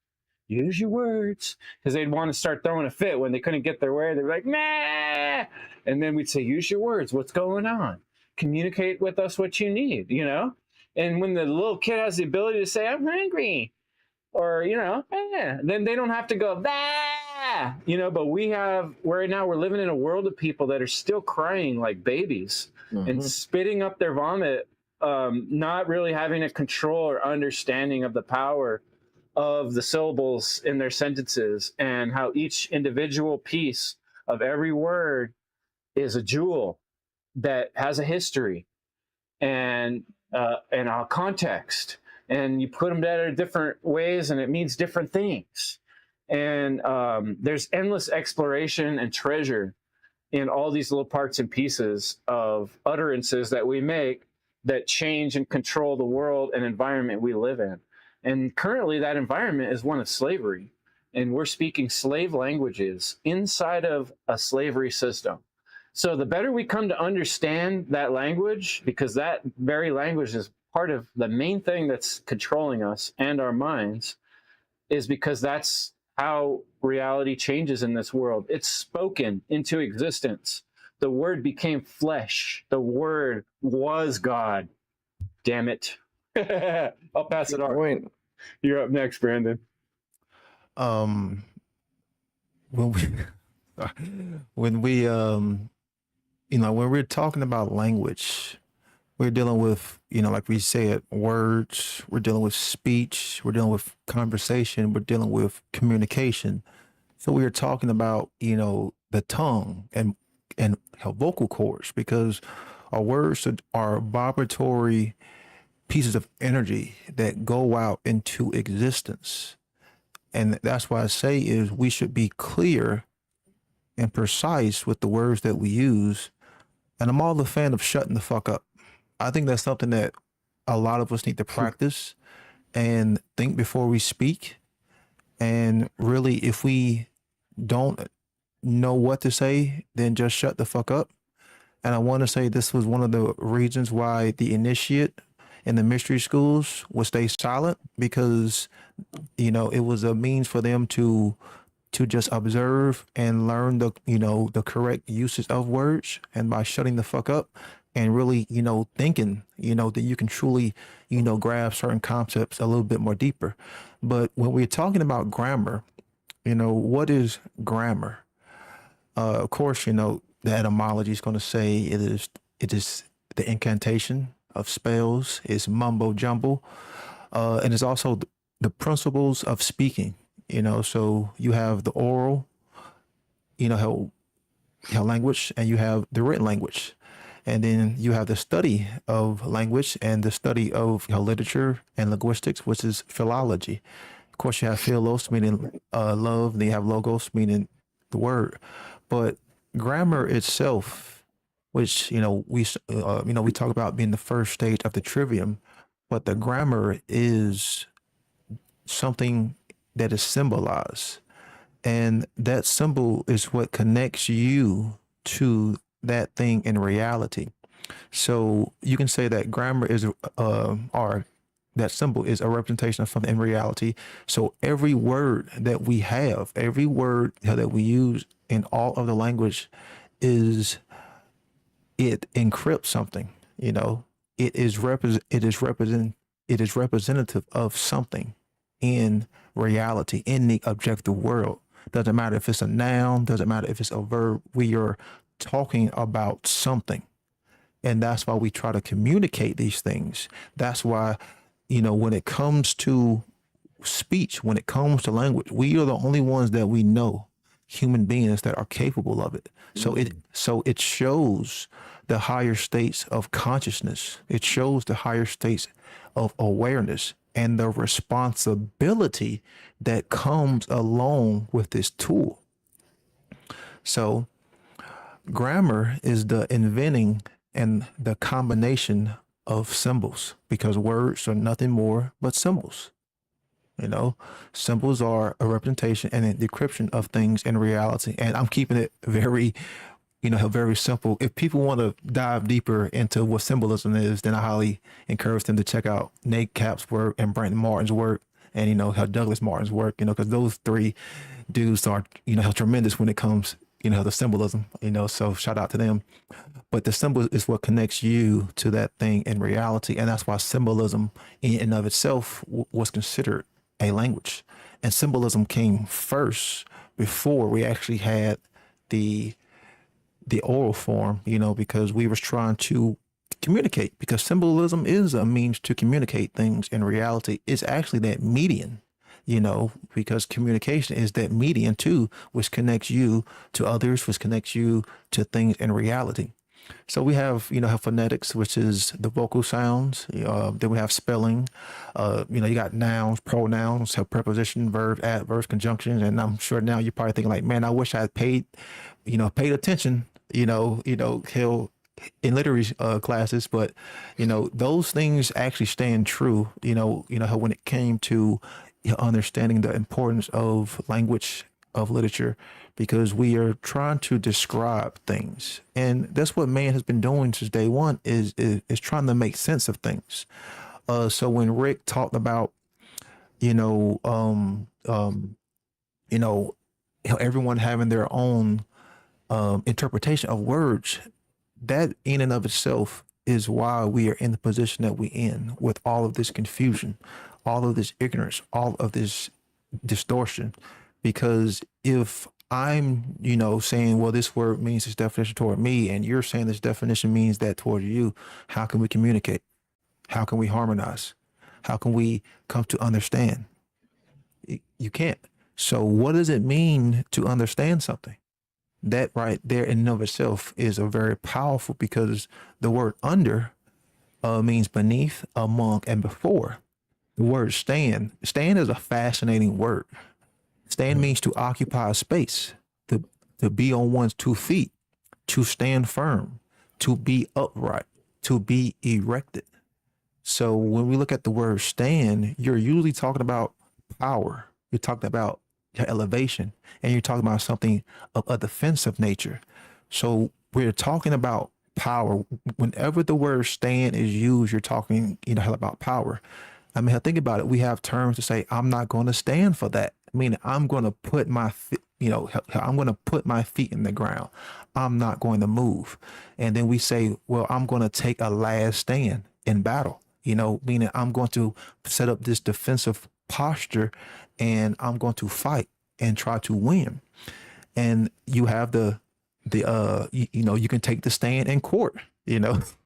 Use your words, because they'd want to start throwing a fit when they couldn't get their way. They'd be like, nah. And then we'd say, use your words. What's going on? Communicate with us what you need, you know? And when the little kid has the ability to say, I'm hungry, or, you know, then they don't have to go, bah, you know, but right now we're living in a world of people that are still crying like babies and spitting up their vomit, not really having a control or understanding of the power of the syllables in their sentences and how each individual piece of every word is a jewel that has a history and a context, and you put them together different ways and it means different things. And there's endless exploration and treasure in all these little parts and pieces of utterances that we make that change and control the world and environment we live in. And currently that environment is one of slavery. And we're speaking slave languages inside of a slavery system. So the better we come to understand that language, because that very language is part of the main thing that's controlling us and our minds, is because that's how reality changes in this world. It's spoken into existence. The word became flesh. The word was God. Damn it. I'll pass it on. You're up next, Brandon.
When we when we're talking about language, we're dealing with, like we said, words, we're dealing with speech, we're dealing with conversation, we're dealing with communication. So we are talking about, the tongue and vocal cords, because our words are vibratory pieces of energy that go out into existence. And that's why I say is we should be clear and precise with the words that we use. And I'm all a fan of shutting the fuck up. I think that's something that a lot of us need to practice and think before we speak. And really, if we don't know what to say, then just shut the fuck up. And I want to say this was one of the reasons why the initiate in the mystery schools would stay silent, because, it was a means for them to just observe and learn the correct usage of words. And by shutting the fuck up and really, thinking, that you can truly, grasp certain concepts a little bit more deeper. But when we're talking about grammar, what is grammar? Of course, the etymology is going to say it is the incantation of spells, is mumbo jumbo, and it's also the principles of speaking. So you have the oral, how language, and you have the written language, and then you have the study of language and the study of literature and linguistics, which is philology. Of course, you have philos, meaning love, and then you have logos, meaning the word. But grammar itself, which we talk about being the first stage of the trivium, but the grammar is something that is symbolized, and that symbol is what connects you to that thing in reality. So you can say that grammar is or that symbol is a representation of something in reality. So every word that we have, every word that we use in all of the language it encrypts something. It is representative of something in reality, in the objective world. Doesn't matter if it's a noun, doesn't matter if it's a verb. We are talking about something. And that's why we try to communicate these things. That's why, when it comes to speech, when it comes to language, we are the only ones that we know, human beings, that are capable of it. So it shows the higher states of consciousness. It shows the higher states of awareness and the responsibility that comes along with this tool. So grammar is the inventing and the combination of symbols, because words are nothing more but symbols. Symbols are a representation and a decryption of things in reality. And I'm keeping it very, very simple. If people want to dive deeper into what symbolism is, then I highly encourage them to check out Nate Cap's work and Brandon Martin's work, and how Douglas Martin's work, because those three dudes are, tremendous when it comes, the symbolism, so shout out to them. But the symbol is what connects you to that thing in reality. And that's why symbolism in and of itself was considered a language. And symbolism came first before we actually had the oral form, because we were trying to communicate, because symbolism is a means to communicate things in reality. It's actually that median, because communication is that median too, which connects you to others, which connects you to things in reality. So we have, have phonetics, which is the vocal sounds. Then we have spelling. You got nouns, pronouns, have preposition, verb, adverb, conjunctions. And I'm sure now you're probably thinking like, man, I wish I had paid attention, hell, in literacy classes. But, those things actually stand true, how when it came to understanding the importance of language, of literature, because we are trying to describe things. And that's what man has been doing since day one, is trying to make sense of things. So when Rick talked about, everyone having their own interpretation of words, that in and of itself is why we are in the position that we're in, with all of this confusion, all of this ignorance, all of this distortion. Because if I'm, saying, well, this word means this definition toward me, and you're saying this definition means that toward you, how can we communicate? How can we harmonize? How can we come to understand? You can't. So what does it mean to understand something? That right there in and of itself is a very powerful, because the word under means beneath, among, and before. The word stand is a fascinating word. Stand means to occupy a space, to be on one's 2 feet, to stand firm, to be upright, to be erected. So when we look at the word stand, you're usually talking about power. You're talking about elevation, and you're talking about something of a defensive nature. So we're talking about power. Whenever the word stand is used, you're talking, about power. I mean, think about it. We have terms to say, I'm not going to stand for that. Meaning I'm going to put my, I'm going to put my feet in the ground. I'm not going to move. And then we say, well, I'm going to take a last stand in battle, meaning I'm going to set up this defensive posture, and I'm going to fight and try to win. And you have you can take the stand in court,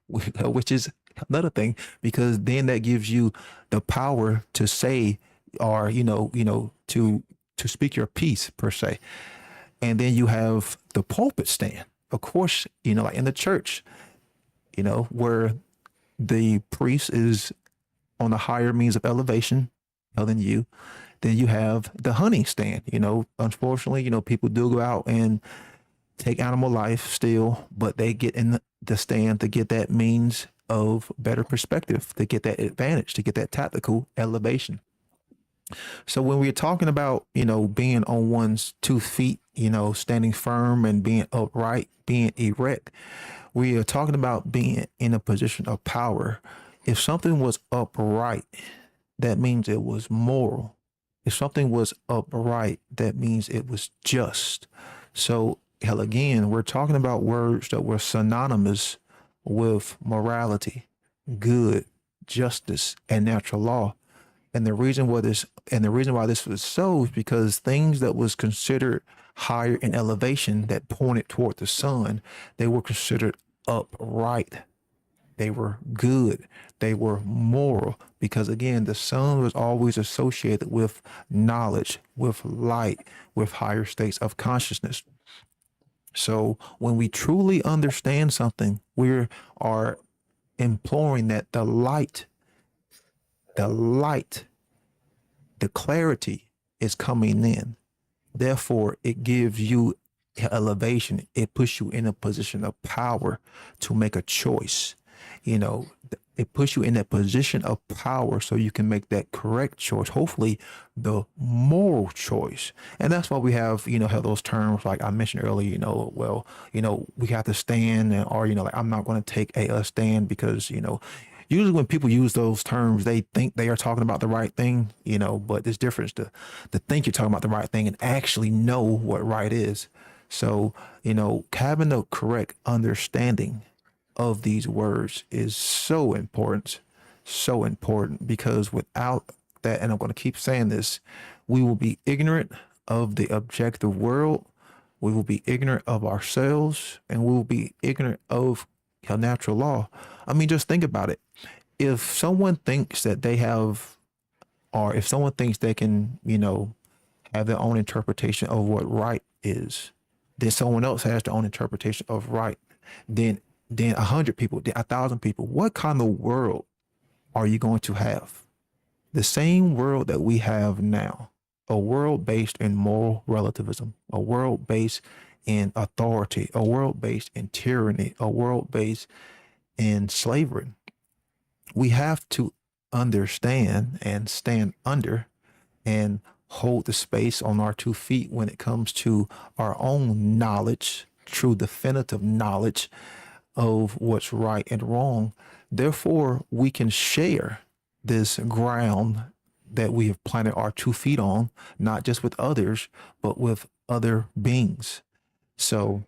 which is another thing, because then that gives you the power to say, or to speak your piece per se. And then you have the pulpit stand, of course, like in the church, where the priest is on a higher means of elevation than you. Then you have the hunting stand. Unfortunately, people do go out and take animal life still, but they get in the stand to get that means of better perspective, to get that advantage, to get that tactical elevation. So when we're talking about, being on one's 2 feet, standing firm and being upright, being erect, we are talking about being in a position of power. If something was upright, that means it was moral. If something was upright, that means it was just. So, hell, again, we're talking about words that were synonymous with morality, good, justice, and natural law. And the reason why this was so is because things that was considered higher in elevation that pointed toward the sun, they were considered upright. They were good. They were moral because, again, the sun was always associated with knowledge, with light, with higher states of consciousness. So when we truly understand something, we are imploring that the light, the clarity is coming in. Therefore, it gives you elevation. It puts you in a position of power to make a choice. You know, it puts you in that position of power so you can make that correct choice, hopefully the moral choice. And that's why we have, have those terms like I mentioned earlier, we have to stand or, like I'm not going to take a stand because, usually when people use those terms, they think they are talking about the right thing, but there's difference to think you're talking about the right thing and actually know what right is. So, having the correct understanding of these words is so important because without that, and I'm going to keep saying this, we will be ignorant of the objective world. We will be ignorant of ourselves, and we will be ignorant of natural law. I mean, just think about it. If someone thinks that they have, or if someone thinks they can, have their own interpretation of what right is, then someone else has their own interpretation of right. Then 100 people, then 1,000 people. What kind of world are you going to have? The same world that we have now, a world based in moral relativism, a world based in authority, a world based in tyranny, a world based in slavery. We have to understand and stand under and hold the space on our 2 feet when it comes to our own knowledge, true definitive knowledge of what's right and wrong. Therefore, we can share this ground that we have planted our 2 feet on, not just with others, but with other beings. So,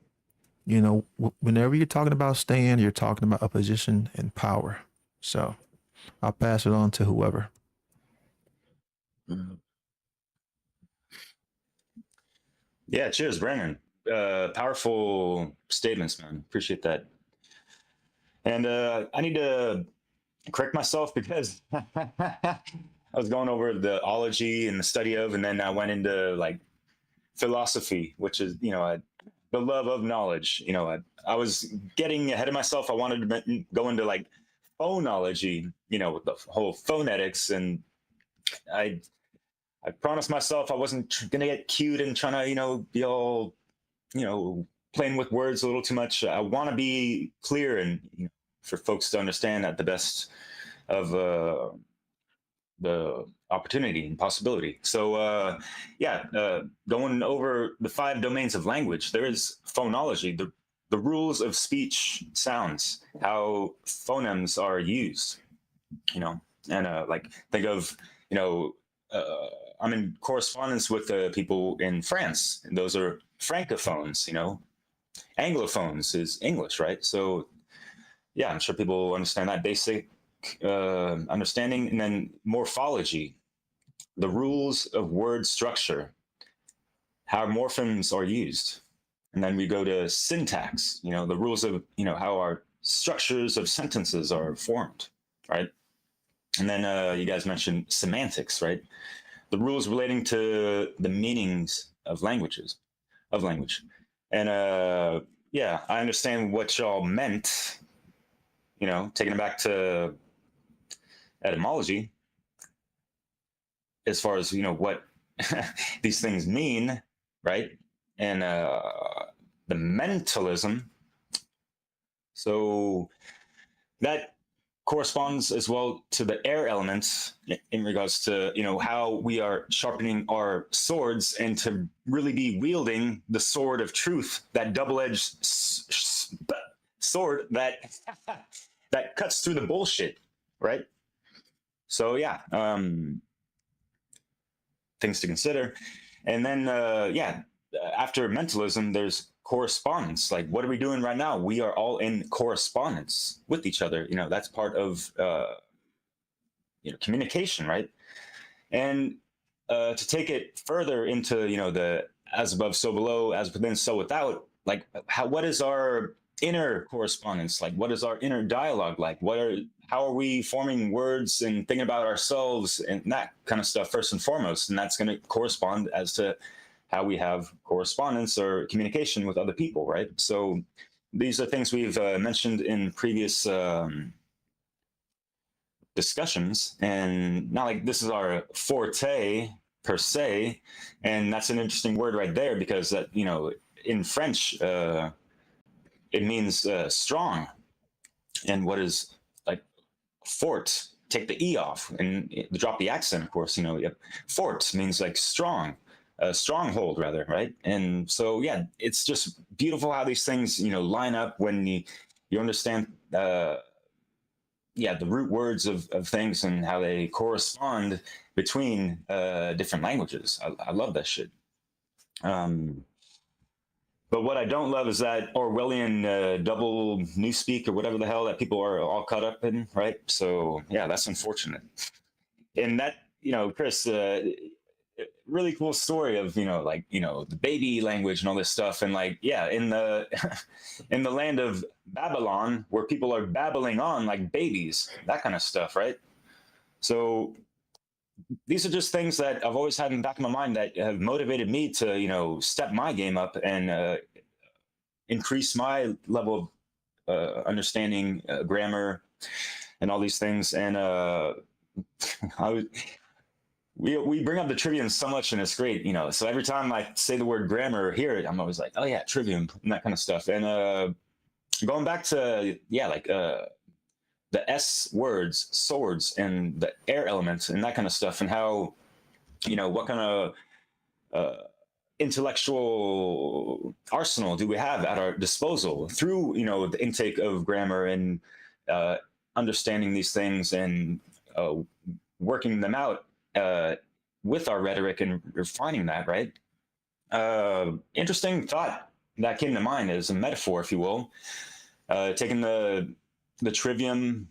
whenever you're talking about stand, you're talking about a position and power. So I'll pass it on to whoever.
Yeah, cheers, Brandon. Powerful statements, man. Appreciate that. And I need to correct myself because I was going over the ology and the study of, and then I went into like philosophy, which is, the love of knowledge. I was getting ahead of myself. I wanted to go into like phonology, with the whole phonetics. And I promised myself I wasn't going to get cute and trying to, be all, playing with words a little too much. I want to be clear and, for folks to understand at the best of the opportunity and possibility. So, going over the 5 domains of language, there is phonology, the rules of speech sounds, how phonemes are used, and like think of, I'm in correspondence with people in France, and those are francophones, Anglophones is English, right? So, yeah, I'm sure people understand that basic understanding. And then morphology, the rules of word structure, how morphemes are used. And then we go to syntax, the rules of, how our structures of sentences are formed, right? And then you guys mentioned semantics, right? The rules relating to the meanings of language. And I understand what y'all meant, taking it back to etymology, as far as, what these things mean, right? And the mentalism. So that corresponds as well to the air elements in regards to, how we are sharpening our swords and to really be wielding the sword of truth, that double-edged sword that that cuts through the bullshit, right? So yeah, things to consider. And then after mentalism, there's correspondence. Like, what are we doing right now? We are all in correspondence with each other. That's part of communication, right? And to take it further into the as above, so below, as within, so without. Like, what is our inner correspondence like? What is our inner dialogue like? How are we forming words and thinking about ourselves and that kind of stuff first and foremost? And that's going to correspond as to how we have correspondence or communication with other people, right? So these are things we've mentioned in previous discussions, and not like this is our forte per se. And that's an interesting word right there, because that, in French, it means strong. And what is like fort? Take the E off and drop the accent, of course. Fort means like strong, stronghold rather, right? And so, yeah, it's just beautiful how these things, line up when you understand, the root words of things and how they correspond between different languages. I love that shit. But what I don't love is that Orwellian double newspeak or whatever the hell that people are all caught up in, right? So, yeah, that's unfortunate. And that, Chris, really cool story of, the baby language and all this stuff. And in the in the land of Babylon, where people are babbling on like babies, that kind of stuff, right? So these are just things that I've always had in the back of my mind that have motivated me to, step my game up and increase my level of understanding grammar and all these things. And we bring up the trivium so much, and it's great, So every time I say the word grammar or hear it, I'm always like, oh yeah, trivium and that kind of stuff. And going back to the S words, swords, and the air elements and that kind of stuff, and how, what kind of intellectual arsenal do we have at our disposal through, the intake of grammar and understanding these things and working them out with our rhetoric and refining that, right? Interesting thought that came to mind is a metaphor, if you will, taking the trivium,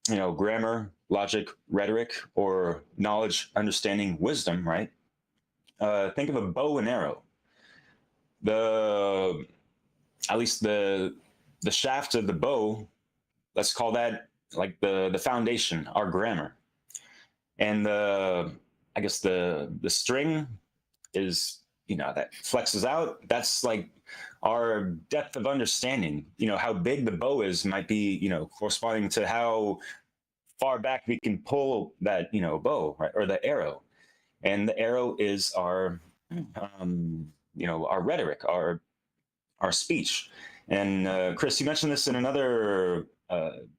grammar, logic, rhetoric, or knowledge, understanding, wisdom, right? Think of a bow and arrow. At least the shaft of the bow, let's call that like the foundation, our grammar. And I guess the string is, that flexes out. That's like our depth of understanding. How big the bow is might be, corresponding to how far back we can pull that, bow, right? Or the arrow. And the arrow is our, our rhetoric, our speech. And Chris, you mentioned this in another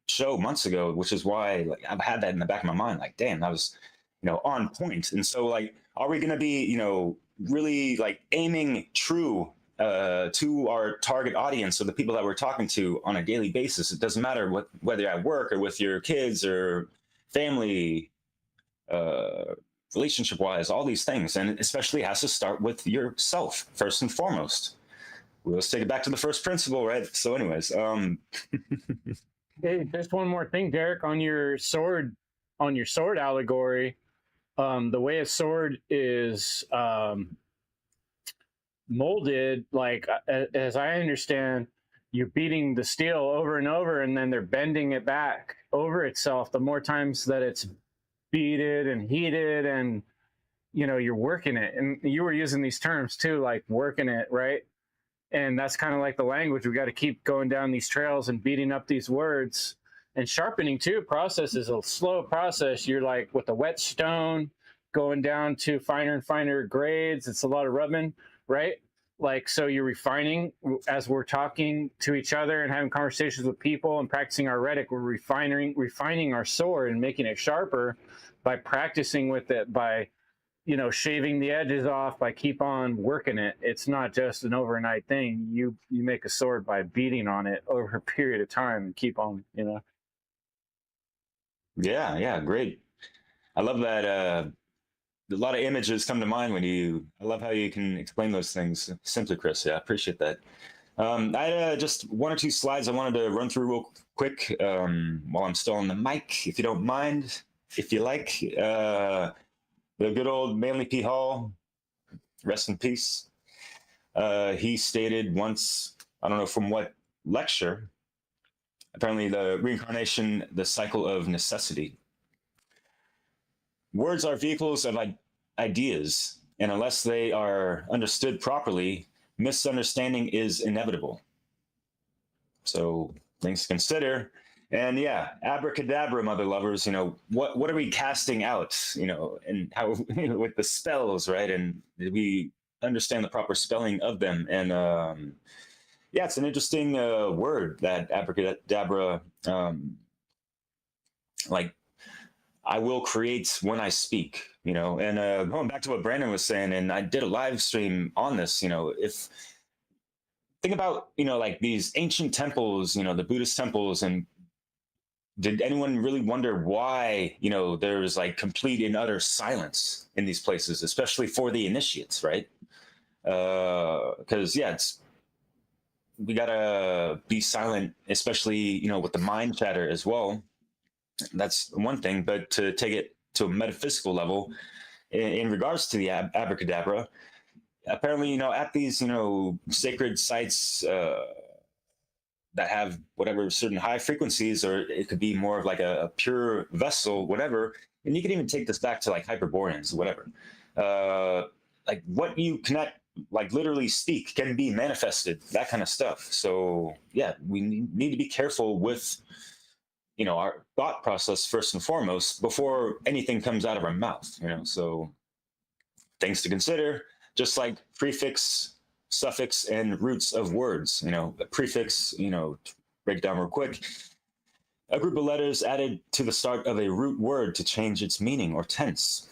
show months ago, which is why I've had that in the back of my mind. Like, damn, that was, on point. And so, are we going to be, really aiming true to our target audience, or the people that we're talking to on a daily basis? It doesn't matter whether you're at work or with your kids or family, relationship wise, all these things. And it especially has to start with yourself first and foremost. Let's take it back to the first principle, right? So anyways,
Hey, just one more thing, Derek, on your sword allegory. The way a sword is molded, as I understand, you're beating the steel over and over, and then they're bending it back over itself. The more times that it's beaten and heated, and you're working it. And you were using these terms too, like working it, right? And that's kind of like the language. We got to keep going down these trails and beating up these words. And sharpening too, process is a slow process. You're like with a whetstone going down to finer and finer grades. It's a lot of rubbing, right? So you're refining as we're talking to each other and having conversations with people and practicing our rhetoric. We're refining our sword and making it sharper by practicing with it, by shaving the edges off, by keep on working it. It's not just an overnight thing. You make a sword by beating on it over a period of time and keep on,
Yeah, great. I love that. A lot of images come to mind I love how you can explain those things simply, Chris. Yeah, I appreciate that. I had just one or two slides I wanted to run through real quick while I'm still on the mic, if you don't mind, if you like. The good old Manly P. Hall, rest in peace. he stated once, I don't know from what lecture, apparently the reincarnation, the cycle of necessity. Words are vehicles of ideas, and unless they are understood properly, misunderstanding is inevitable. So things to consider. And yeah, abracadabra, mother lovers, what are we casting out, and how, with the spells, right? And we understand the proper spelling of them. And yeah, it's an interesting word, that abracadabra, like, I will create when I speak, and going back to what Brandon was saying, and I did a live stream on this, if think about, like these ancient temples, the Buddhist temples, and did anyone really wonder why, there's like complete and utter silence in these places, especially for the initiates, right? Because yeah, we gotta be silent, especially, with the mind chatter as well. That's one thing, but to take it to a metaphysical level, in regards to the abracadabra, apparently, at these, sacred sites that have whatever certain high frequencies, or it could be more of like a pure vessel, whatever. And you can even take this back to like Hyperboreans, whatever. Like what you connect, like literally speak, can be manifested, that kind of stuff. So yeah, we need to be careful with, our thought process first and foremost before anything comes out of our mouth, so things to consider, just like prefix, suffix, and roots of words. A prefix, break down real quick. A group of letters added to the start of a root word to change its meaning or tense.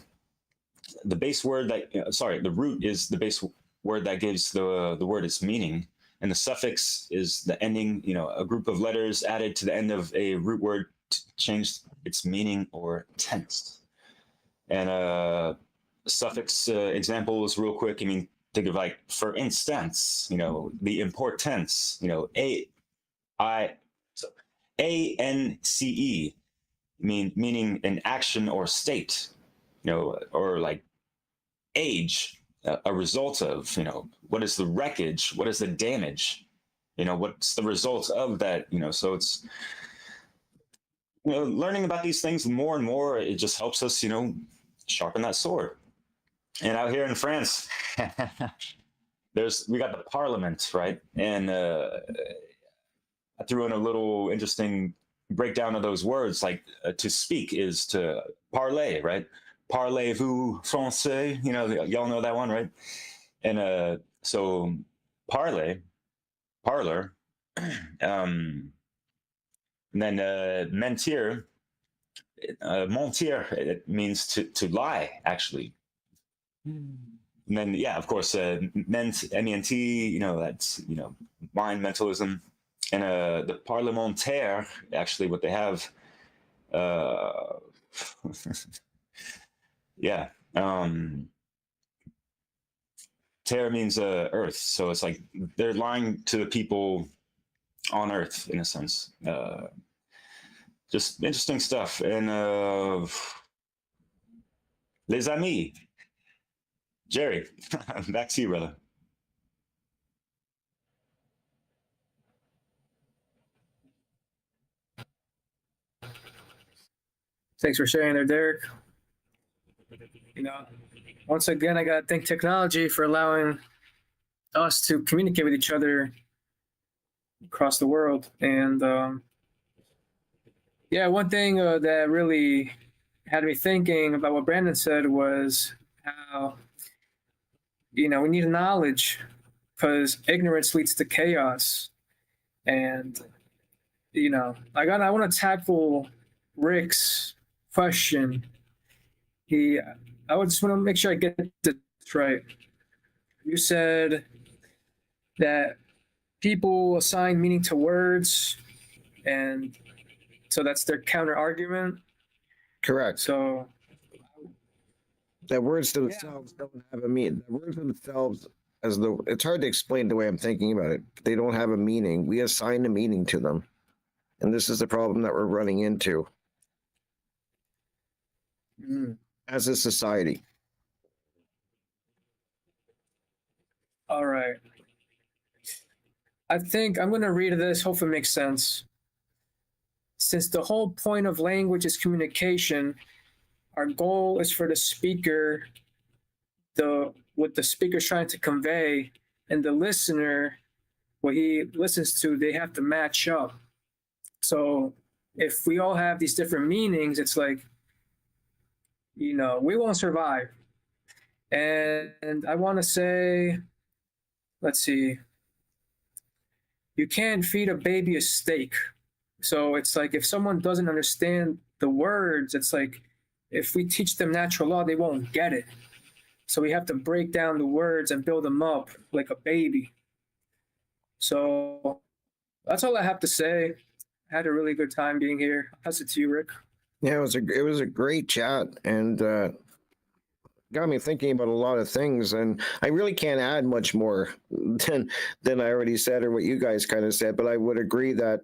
The base word the root is the base word that gives the word its meaning. And the suffix is the ending, a group of letters added to the end of a root word to change its meaning or tense. And suffix examples real quick. I mean, think of like, for instance, the importance, ANCE, meaning an action or state, or like age, a result of, what is the wreckage, what is the damage, what's the result of that, so it's, learning about these things more and more, it just helps us, sharpen that sword. And out here in France, we got the parliament, right? And I threw in a little interesting breakdown of those words, like to speak is to parler, right? Parlez-vous français? Y'all know that one, right? And so parler, and then mentir, mentir, it means to lie, actually. And then, yeah, of course, MENT, that's, mind, mentalism. And the parlementaire, actually, what they have, yeah, terre means earth. So it's like they're lying to the people on earth, in a sense. Just interesting stuff. And les amis, Jerry, back to you, brother.
Thanks for sharing there, Derek. Once again, I got to thank technology for allowing us to communicate with each other across the world. And yeah, one thing that really had me thinking about what Brandon said was how, we need knowledge, because ignorance leads to chaos. And, I want to tackle Rick's question. I would just want to make sure I get this right. You said that people assign meaning to words, and so that's their counter argument.
Correct.
So
that words themselves don't have a meaning. The words themselves, it's hard to explain the way I'm thinking about it. They don't have a meaning. We assign a meaning to them, and this is the problem that we're running into as a society.
All right. I think I'm going to read this. Hopefully, it makes sense. Since the whole point of language is communication, our goal is for the speaker, what the speaker's trying to convey, and the listener, what he listens to, they have to match up. So if we all have these different meanings, it's like, we won't survive. And I want to say, let's see, you can't feed a baby a steak. So it's like if someone doesn't understand the words, it's like if we teach them natural law, they won't get it. So we have to break down the words and build them up like a baby. So that's all I have to say. I had a really good time being here. I'll pass it to you, Rick.
Yeah, it was a great chat, and got me thinking about a lot of things. And I really can't add much more than I already said or what you guys kind of said. But I would agree that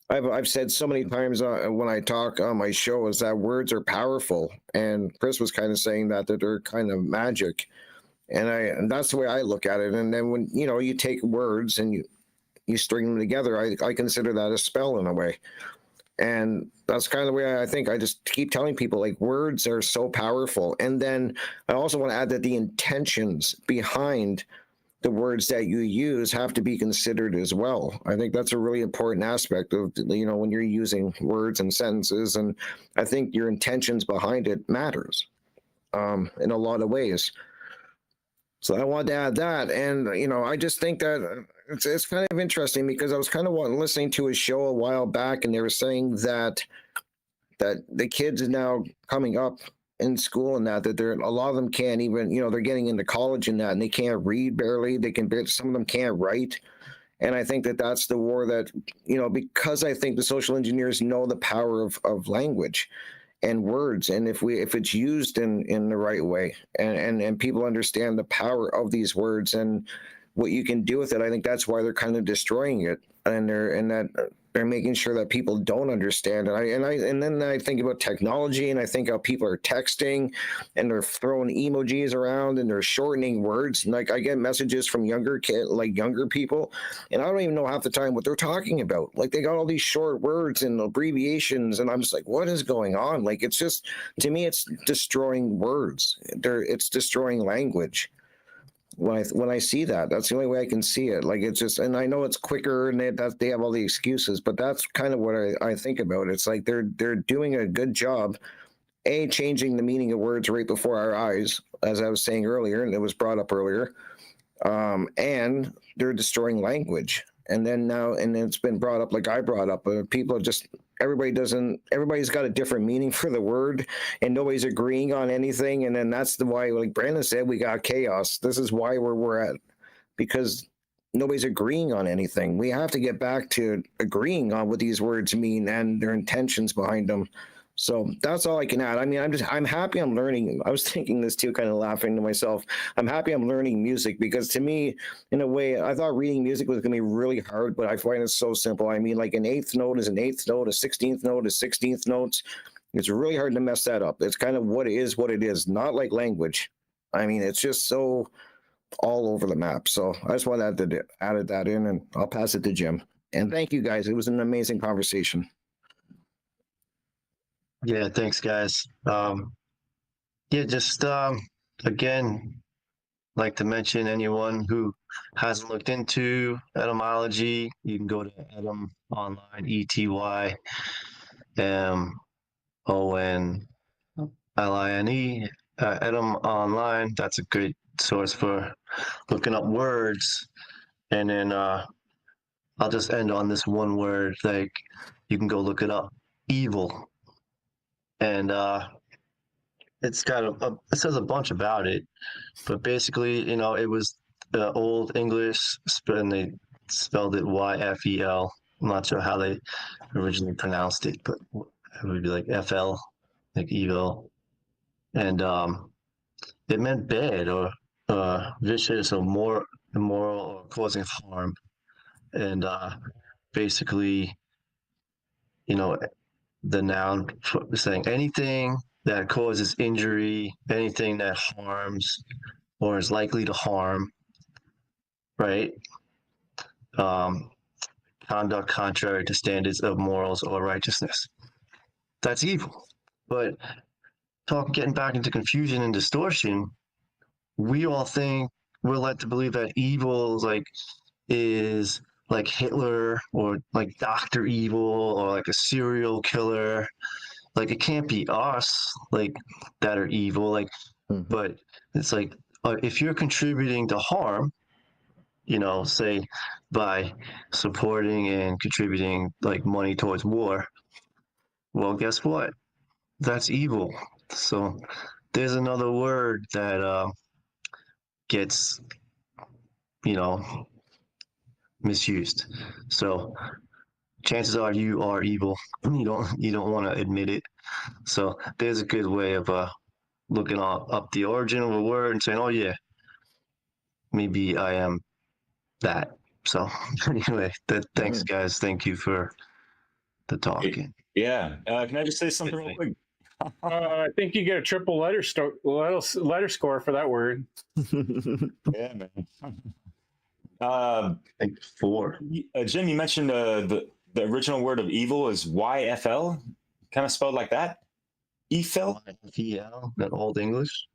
I've said so many times when I talk on my show is that words are powerful, and Chris was kind of saying that they're kind of magic, and that's the way I look at it. And then when you take words and you string them together, I consider that a spell in a way. And that's kind of the way I think. I just keep telling people, like, words are so powerful. And then I also want to add that the intentions behind the words that you use have to be considered as well. I think that's a really important aspect of, when you're using words and sentences. And I think your intentions behind it matters in a lot of ways. So I wanted to add that. And, I just think that it's kind of interesting because I was kind of listening to a show a while back, and they were saying that the kids are now coming up in school and that they're, a lot of them can't even, they're getting into college and that, and they can't read barely. Some of them can't write. And I think that that's the war that, because I think the social engineers know the power of language and words. And if it's used in the right way and people understand the power of these words and what you can do with it, I think that's why they're kind of destroying it. And they're making sure that people don't understand it. And then I think about technology, and I think how people are texting and they're throwing emojis around and they're shortening words. And like I get messages from younger people, and I don't even know half the time what they're talking about. Like they got all these short words and abbreviations, and I'm just like, what is going on? Like it's just, to me, it's destroying words. It's destroying language. When I see that, that's the only way I can see it. Like it's just, and I know it's quicker and they have all the excuses, but that's kind of what I think about. It's like they're doing a good job, changing the meaning of words right before our eyes, as I was saying earlier, and it was brought up earlier, and they're destroying language. And then now, and it's been brought up, like I brought up, people just, everybody's got a different meaning for the word, and nobody's agreeing on anything. And then that's why, like Brandon said, we got chaos. This is why we're at, because nobody's agreeing on anything. We have to get back to agreeing on what these words mean and their intentions behind them. So that's all I can add. I mean, I'm happy I'm learning. I was thinking this too, kind of laughing to myself. I'm happy I'm learning music, because to me, in a way, I thought reading music was going to be really hard, but I find it so simple. I mean, like an eighth note is an eighth note, a 16th note is 16th notes. It's really hard to mess that up. It's kind of what it is, not like language. I mean, it's just so all over the map. So I just wanted to add that in, and I'll pass it to Jim. And thank you guys. It was an amazing conversation.
Yeah, thanks, guys. Just again, like to mention anyone who hasn't looked into etymology, you can go to Etym online, ETYMONLINE, Etym online. That's a great source for looking up words. And then I'll just end on this one word. Like you can go look it up, evil. And it's got it says a bunch about it, but basically, it was the old English, and they spelled it YFEL. I'm not sure how they originally pronounced it, but it would be like FL, like evil. And it meant bad or vicious or more immoral or causing harm. And basically, the noun for saying anything that causes injury, anything that harms or is likely to harm, right? Conduct contrary to standards of morals or righteousness. That's evil. But getting back into confusion and distortion, we all think we're led to believe that evil is like Hitler or like Dr. Evil or like a serial killer. Like it can't be us like that are evil. Like, but it's like if you're contributing to harm, say by supporting and contributing like money towards war, well, guess what? That's evil. So there's another word that gets, misused. So chances are you are evil. You don't want to admit it. So there's a good way of looking up the origin of a word and saying, oh yeah, maybe I am that. So anyway, thanks guys. Thank you for the talking.
Yeah. Can I just say something real quick?
I think you get a triple letter score for that word.
Yeah, man.
Like 4.
Jim, you mentioned the original word of evil is YFL, kind of spelled like that. Ephel.
YFL, that old English.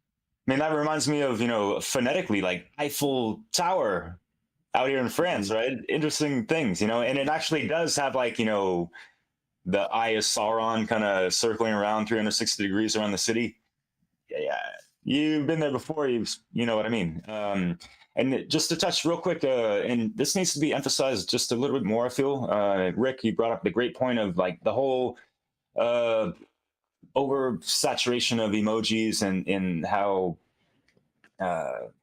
I mean, that reminds me of phonetically like Eiffel Tower out here in France, right? Interesting things, and it actually does have like the Eye of Sauron kind of circling around 360 degrees around the city. Yeah, you've been there before. You know what I mean. And just to touch real quick, and this needs to be emphasized just a little bit more, I feel. Rick, you brought up the great point of like the whole oversaturation of emojis and how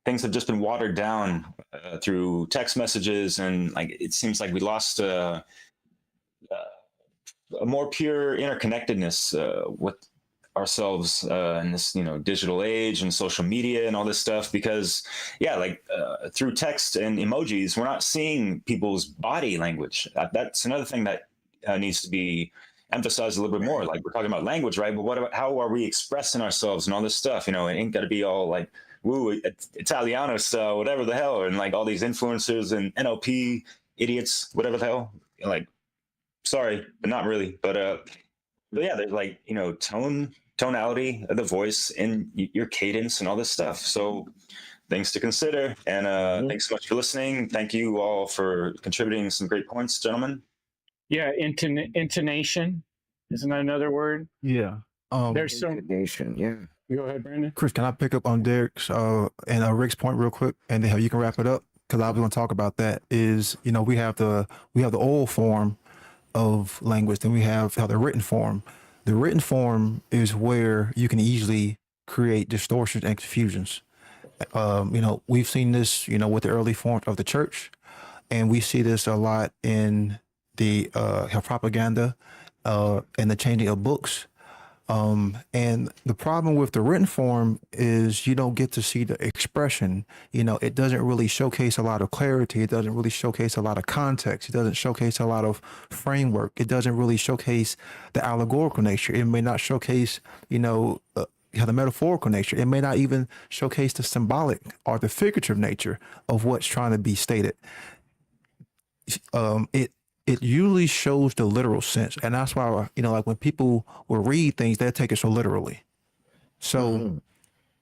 things have just been watered down through text messages, and like it seems like we lost a more pure interconnectedness with ourselves in this digital age and social media and all this stuff, because through text and emojis we're not seeing people's body language. That's another thing that needs to be emphasized a little bit more. Like we're talking about language, right? But what about how are we expressing ourselves and all this stuff? It ain't got to be all like woo Italiano style, whatever the hell, and like all these influencers and NLP idiots, whatever the hell. Like, sorry, but not really. But yeah, there's like tonality of the voice and your cadence and all this stuff. So things to consider. And thanks so much for listening. Thank you all for contributing some great points, gentlemen.
Yeah, intonation, isn't that another word?
Yeah.
There's some
Intonation, yeah.
Go ahead, Brandon.
Chris, can I pick up on Derek's and Rick's point real quick, and then how you can wrap it up? Because I was going to talk about that. Is we have the oral form of language, then we have the written form. The written form is where you can easily create distortions and confusions. We've seen this, with the early forms of the church, and we see this a lot in the propaganda and the changing of books. And the problem with the written form is you don't get to see the expression. It doesn't really showcase a lot of clarity. It doesn't really showcase a lot of context. It doesn't showcase a lot of framework. It doesn't really showcase the allegorical nature. It may not showcase, the metaphorical nature. It may not even showcase the symbolic or the figurative nature of what's trying to be stated. It usually shows the literal sense. And that's why, like when people will read things, they take it so literally. So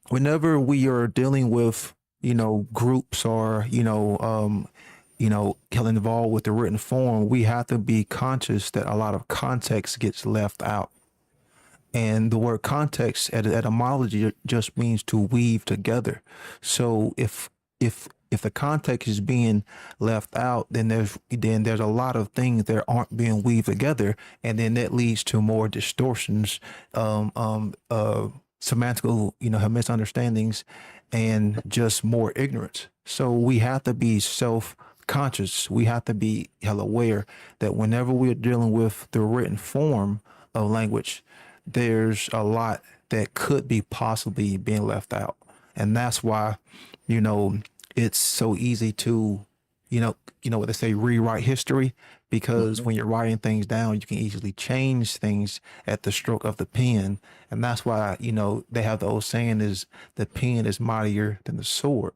whenever we are dealing with, groups or, involved with the written form, we have to be conscious that a lot of context gets left out. And the word context at etymology just means to weave together. So if the context is being left out, then there's a lot of things that aren't being weaved together, and then that leads to more distortions, semantical, misunderstandings, and just more ignorance. So we have to be self-conscious. We have to be aware that whenever we're dealing with the written form of language, there's a lot that could be possibly being left out, and that's why, it's so easy to, what they say, rewrite history, because when you're writing things down, you can easily change things at the stroke of the pen. And that's why, they have the old saying is the pen is mightier than the sword,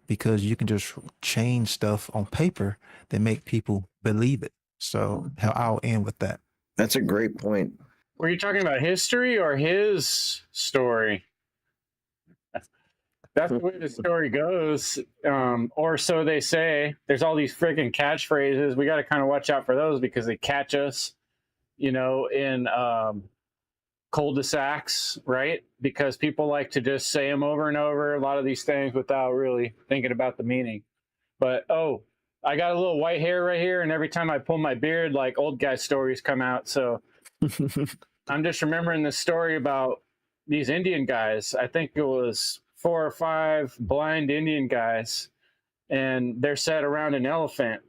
because you can just change stuff on paper that make people believe it. So I'll end with that.
That's a great point.
Were you talking about history or his story? That's the way the story goes. Or so they say. There's all these friggin' catchphrases. We got to kind of watch out for those because they catch us, in cul-de-sacs, right? Because people like to just say them over and over, a lot of these things without really thinking about the meaning. But, I got a little white hair right here, and every time I pull my beard, like old guy stories come out. So I'm just remembering this story about these Indian guys. I think it was 4 or 5 blind Indian guys, and they're sat around an elephant,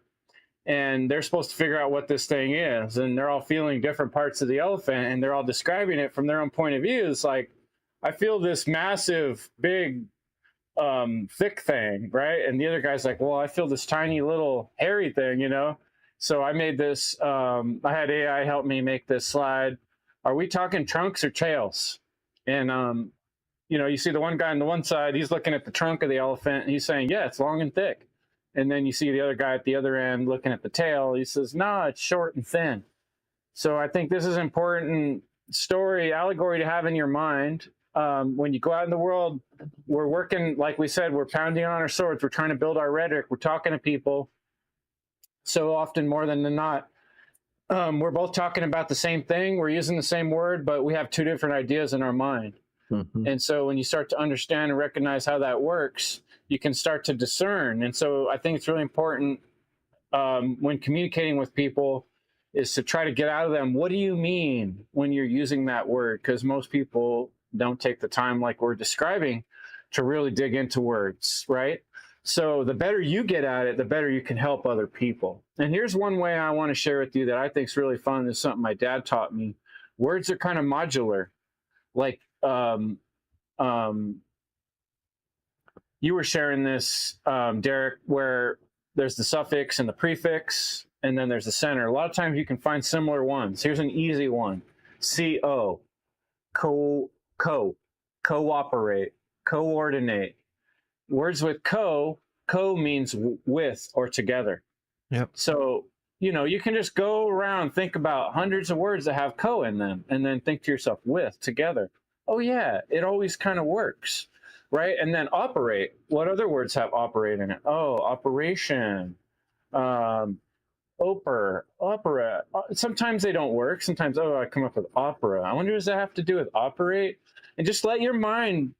and they're supposed to figure out what this thing is, and they're all feeling different parts of the elephant, and they're all describing it from their own point of view. It's like, I feel this massive, big, thick thing, right? And the other guy's like, well, I feel this tiny little hairy thing, So I made this, I had AI help me make this slide. Are we talking trunks or tails? And, you see the one guy on the one side, he's looking at the trunk of the elephant, and he's saying, yeah, it's long and thick. And then you see the other guy at the other end looking at the tail. He says, no, it's short and thin. So I think this is an important allegory to have in your mind. When you go out in the world, we're working, like we said, we're pounding on our swords. We're trying to build our rhetoric. We're talking to people. So often, more than not, we're both talking about the same thing. We're using the same word, but we have 2 different ideas in our mind. Mm-hmm. And so when you start to understand and recognize how that works, you can start to discern. And so I think it's really important when communicating with people is to try to get out of them, what do you mean when you're using that word? Because most people don't take the time, like we're describing, to really dig into words, right? So the better you get at it, the better you can help other people. And here's one way I want to share with you that I think is really fun. This is something my dad taught me. Words are kind of modular. Like, you were sharing this, Derek, where there's the suffix and the prefix, and then there's the center. A lot of times you can find similar ones. Here's an easy one. CO, cooperate, coordinate. Words with co means with or together.
Yep.
So, you can just go around, think about hundreds of words that have co in them, and then think to yourself, with, together. Oh yeah, it always kind of works, right? And then operate. What other words have operate in it? Oh, operation, opera. Sometimes they don't work. Sometimes, I come up with opera. I wonder, does that have to do with operate? And just let your mind,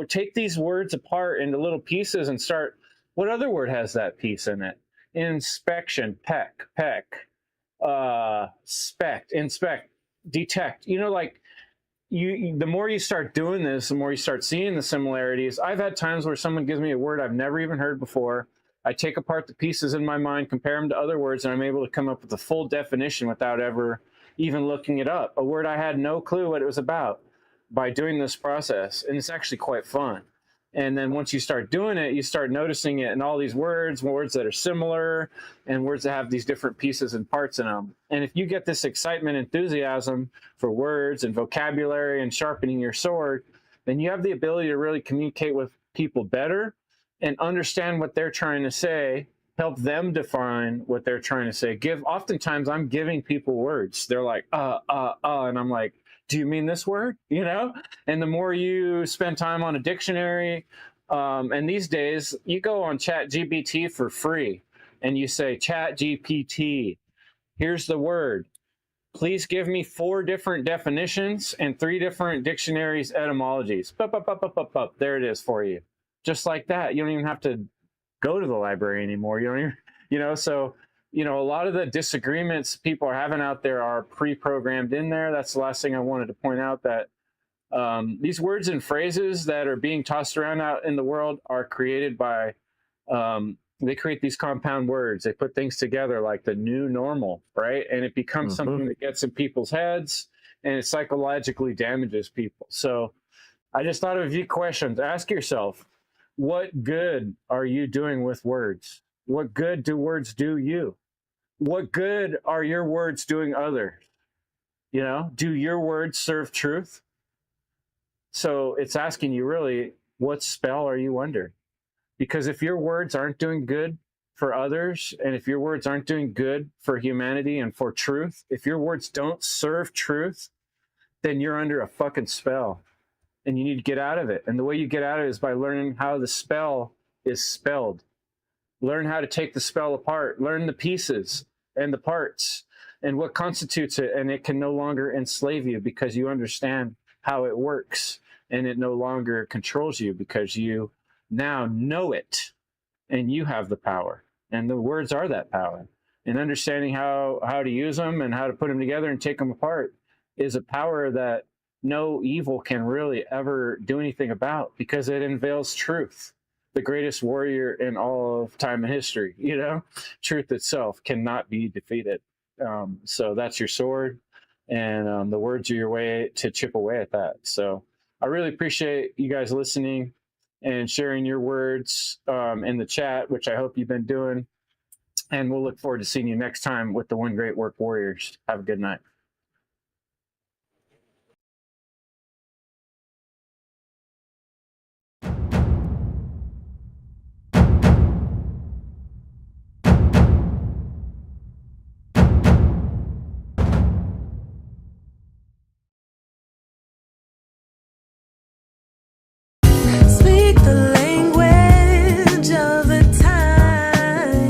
take these words apart into little pieces and start, what other word has that piece in it? Inspection, peck, inspect, detect. The more you start doing this, the more you start seeing the similarities. I've had times where someone gives me a word I've never even heard before. I take apart the pieces in my mind, compare them to other words, and I'm able to come up with a full definition without ever even looking it up. A word I had no clue what it was about by doing this process. And it's actually quite fun. And then once you start doing it, you start noticing it in all these words that are similar, and words that have these different pieces and parts in them. And if you get this excitement, enthusiasm for words and vocabulary and sharpening your sword, then you have the ability to really communicate with people better and understand what they're trying to say, help them define what they're trying to say. Oftentimes I'm giving people words. They're like, and I'm like, do you mean this word? And the more you spend time on a dictionary, and these days you go on ChatGPT for free and you say, ChatGPT, here's the word. Please give me 4 different definitions and 3 different dictionaries etymologies. There it is for you. Just like that. You don't even have to go to the library anymore. So a lot of the disagreements people are having out there are pre-programmed in there. That's the last thing I wanted to point out, that these words and phrases that are being tossed around out in the world are created by, they create these compound words. They put things together like the new normal, right? And it becomes something that gets in people's heads, and it psychologically damages people. So I just thought of a few questions. Ask yourself, what good are you doing with words? What good do words do you? What good are your words doing others? Do your words serve truth? So it's asking you really, what spell are you under? Because if your words aren't doing good for others, and if your words aren't doing good for humanity and for truth, if your words don't serve truth, then you're under a fucking spell and you need to get out of it. And the way you get out of it is by learning how the spell is spelled. Learn how to take the spell apart, learn the pieces and the parts and what constitutes it. And it can no longer enslave you because you understand how it works, and it no longer controls you because you now know it and you have the power. And the words are that power. And understanding how to use them and how to put them together and take them apart is a power that no evil can really ever do anything about, because it unveils truth. The greatest warrior in all of time and history, you know, truth itself cannot be defeated. So that's your sword, and the words are your way to chip away at that. So I really appreciate you guys listening and sharing your words in the chat, which I hope you've been doing. And we'll look forward to seeing you next time with the One Great Work Warriors. Have a good night.
Speak the language of the times.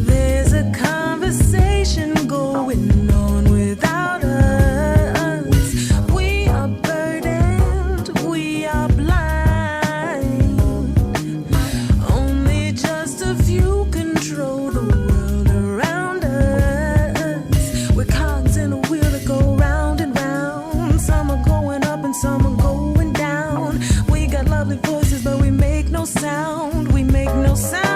There's a conversation going on without us. We are burdened, we are blind. Only just a few control the world around us. We're cogs in a wheel that go round and round. Some are going up and some are going down. We got lovely voices, but we make no sound. We make no sound.